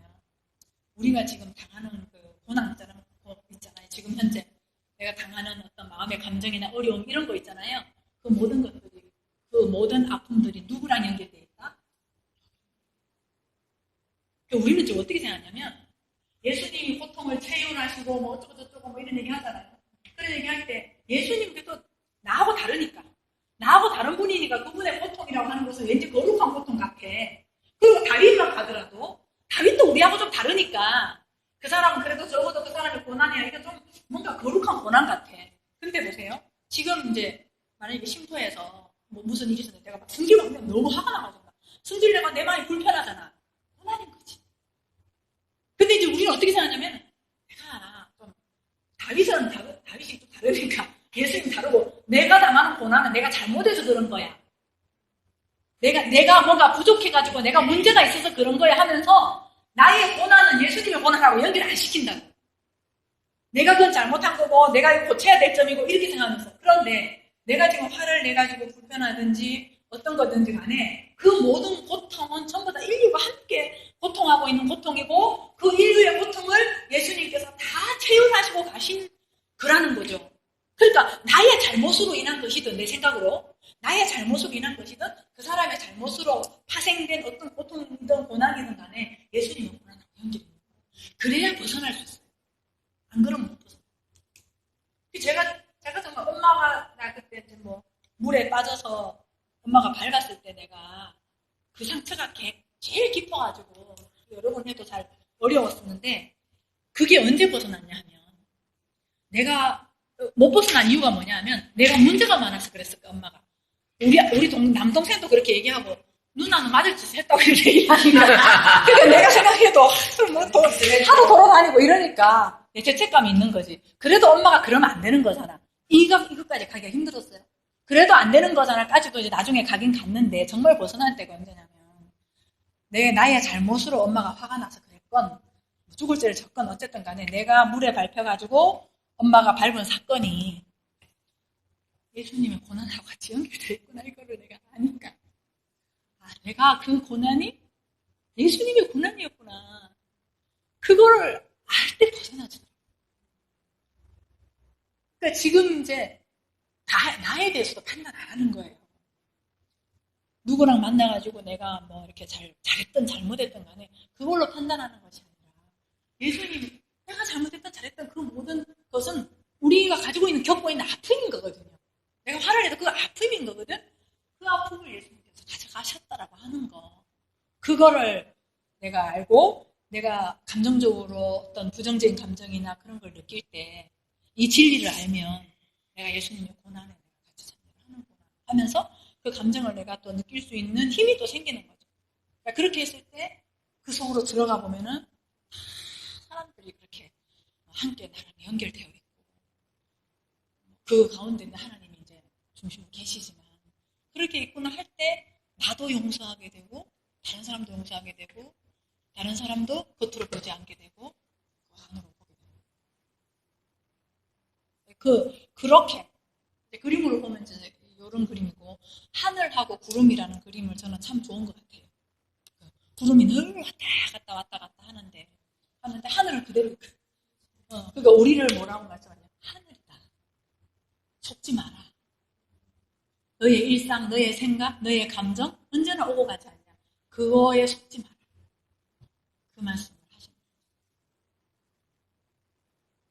우리가 지금 당하는 그 고난 있잖아요. 지금 현재 내가 당하는 어떤 마음의 감정이나 어려움 이런 거 있잖아요. 그 모든 것들이 그 모든 아픔들이 누구랑 연결되어 있다? 우리는 지금 어떻게 생각하냐면 예수님이 고통을 체휼하시고 뭐 어쩌고 저쩌고 뭐 이런 얘기 하잖아요. 그런 얘기 할 때 예수님 그래도 나하고 다르니까 나하고 다른 분이니까 그분의 고통이라고 하는 것은 왠지 거룩한 고통 같아. 그리고 다윗만 가더라도 다윗도 우리하고 좀 다르니까 그 사람은 그래도 적어도 그 사람의 고난이야 이게 좀 뭔가 거룩한 고난 같아. 근데 보세요. 지금 이제 만약에 쉼터에서 뭐 무슨 일이 있었는데 내가 막 승질 막 너무 화가 나가지고 승질 내가 내 마음이 불편하잖아. 고난인 거지. 근데 이제 우리는 어떻게 생각하냐면 내가 좀 다윗이 좀 다르니까 예수님 다르고 내가 당하는 고난은 내가 잘못해서 그런 거야. 내가 뭔가 부족해가지고 내가 문제가 있어서 그런 거야 하면서 나의 고난은 예수님의 고난하고 연결 안 시킨다고. 내가 그건 잘못한 거고 내가 고쳐야 될 점이고 이렇게 생각하면서. 그런데 내가 지금 화를 내가지고 불편하든지 어떤 거든지 간에 그 모든 고통은 전부 다 인류가 함께 고통하고 있는 고통이고 그 인류의 고통을 예수님께서 다 체휼하시고 가신 거라는 거죠. 그러니까 나의 잘못으로 인한 것이든 내 생각으로 나의 잘못으로 인한 것이든 그 사람의 잘못으로 파생된 어떤 고통이든 고난이든 간에 예수님의 고난하고 연결이 있는 거예요. 그래야 벗어날 수 있어요. 안 그러면 못 벗어나요. 제가 정말 엄마가 나 그때 뭐 물에 빠져서 엄마가 밟았을 때 내가 그 상처가 제일 깊어가지고 여러 번 해도 잘 어려웠었는데 그게 언제 벗어났냐 하면 내가 못 벗어난 이유가 뭐냐 하면 내가 문제가 많아서 그랬을까 엄마가. 우리 남동생도 그렇게 얘기하고 누나는 맞을 짓을 했다고 이렇게 얘기하니까 그러니까 내가 생각해도 하도 돌아다니고 이러니까 내 죄책감이 있는 거지. 그래도 엄마가 그러면 안 되는 거잖아. 이것까지 가기가 힘들었어요. 그래도 안 되는 거잖아까지도 이제 나중에 가긴 갔는데 정말 벗어날 때가 언제냐면 나의 잘못으로 엄마가 화가 나서 그랬건 죽을 죄를 졌건 어쨌든 간에 내가 물에 밟혀가지고 엄마가 밟은 사건이 예수님의 고난하고 같이 연결되어 있구나 이거를 내가 아니까 내가 그 고난이 예수님의 고난이었구나 그거를 알 때 벗어나지더라고요. 그러니까 지금 이제 나에 대해서도 판단 안 하는 거예요. 누구랑 만나가지고 내가 뭐 이렇게 잘했든 잘못했든 간에 그걸로 판단하는 것이 아니라 예수님이 내가 잘못했든 잘했든 그 모든 것은 우리가 가지고 있는 겪고 있는 아픔인 거거든요. 내가 화를 내도 그 아픔인 거거든. 그 아픔을 예수님께서 가져가셨다라고 하는 거. 그거를 내가 알고 내가 감정적으로 어떤 부정적인 감정이나 그런 걸 느낄 때 이 진리를 알면 내가 예수님의 고난에 같이 참여를 하는구나 하면서 그 감정을 내가 또 느낄 수 있는 힘이 또 생기는 거죠. 그러니까 그렇게 했을 때 그 속으로 들어가 보면은 사람들이 그렇게 함께 나랑 연결되어 있고 그 가운데는 하나님이 이제 중심으로 계시지만 그렇게 있구나 할 때 나도 용서하게 되고 다른 사람도 용서하게 되고 다른 사람도 겉으로 보지 않게 되고 그 안으로 보게 됩니다. 그렇게 그림으로 보면 이제 이런 그림이고 하늘하고 구름이라는 그림을 저는 참 좋은 것 같아요. 구름이 늘 왔다 갔다 하는데 하늘은 그대로 그러니까 우리를 뭐라고 말씀하냐 하늘이다. 속지 마라. 너의 일상, 너의 생각, 너의 감정 언제나 오고 가지 않냐. 그거에 속지 마라. 그 말씀.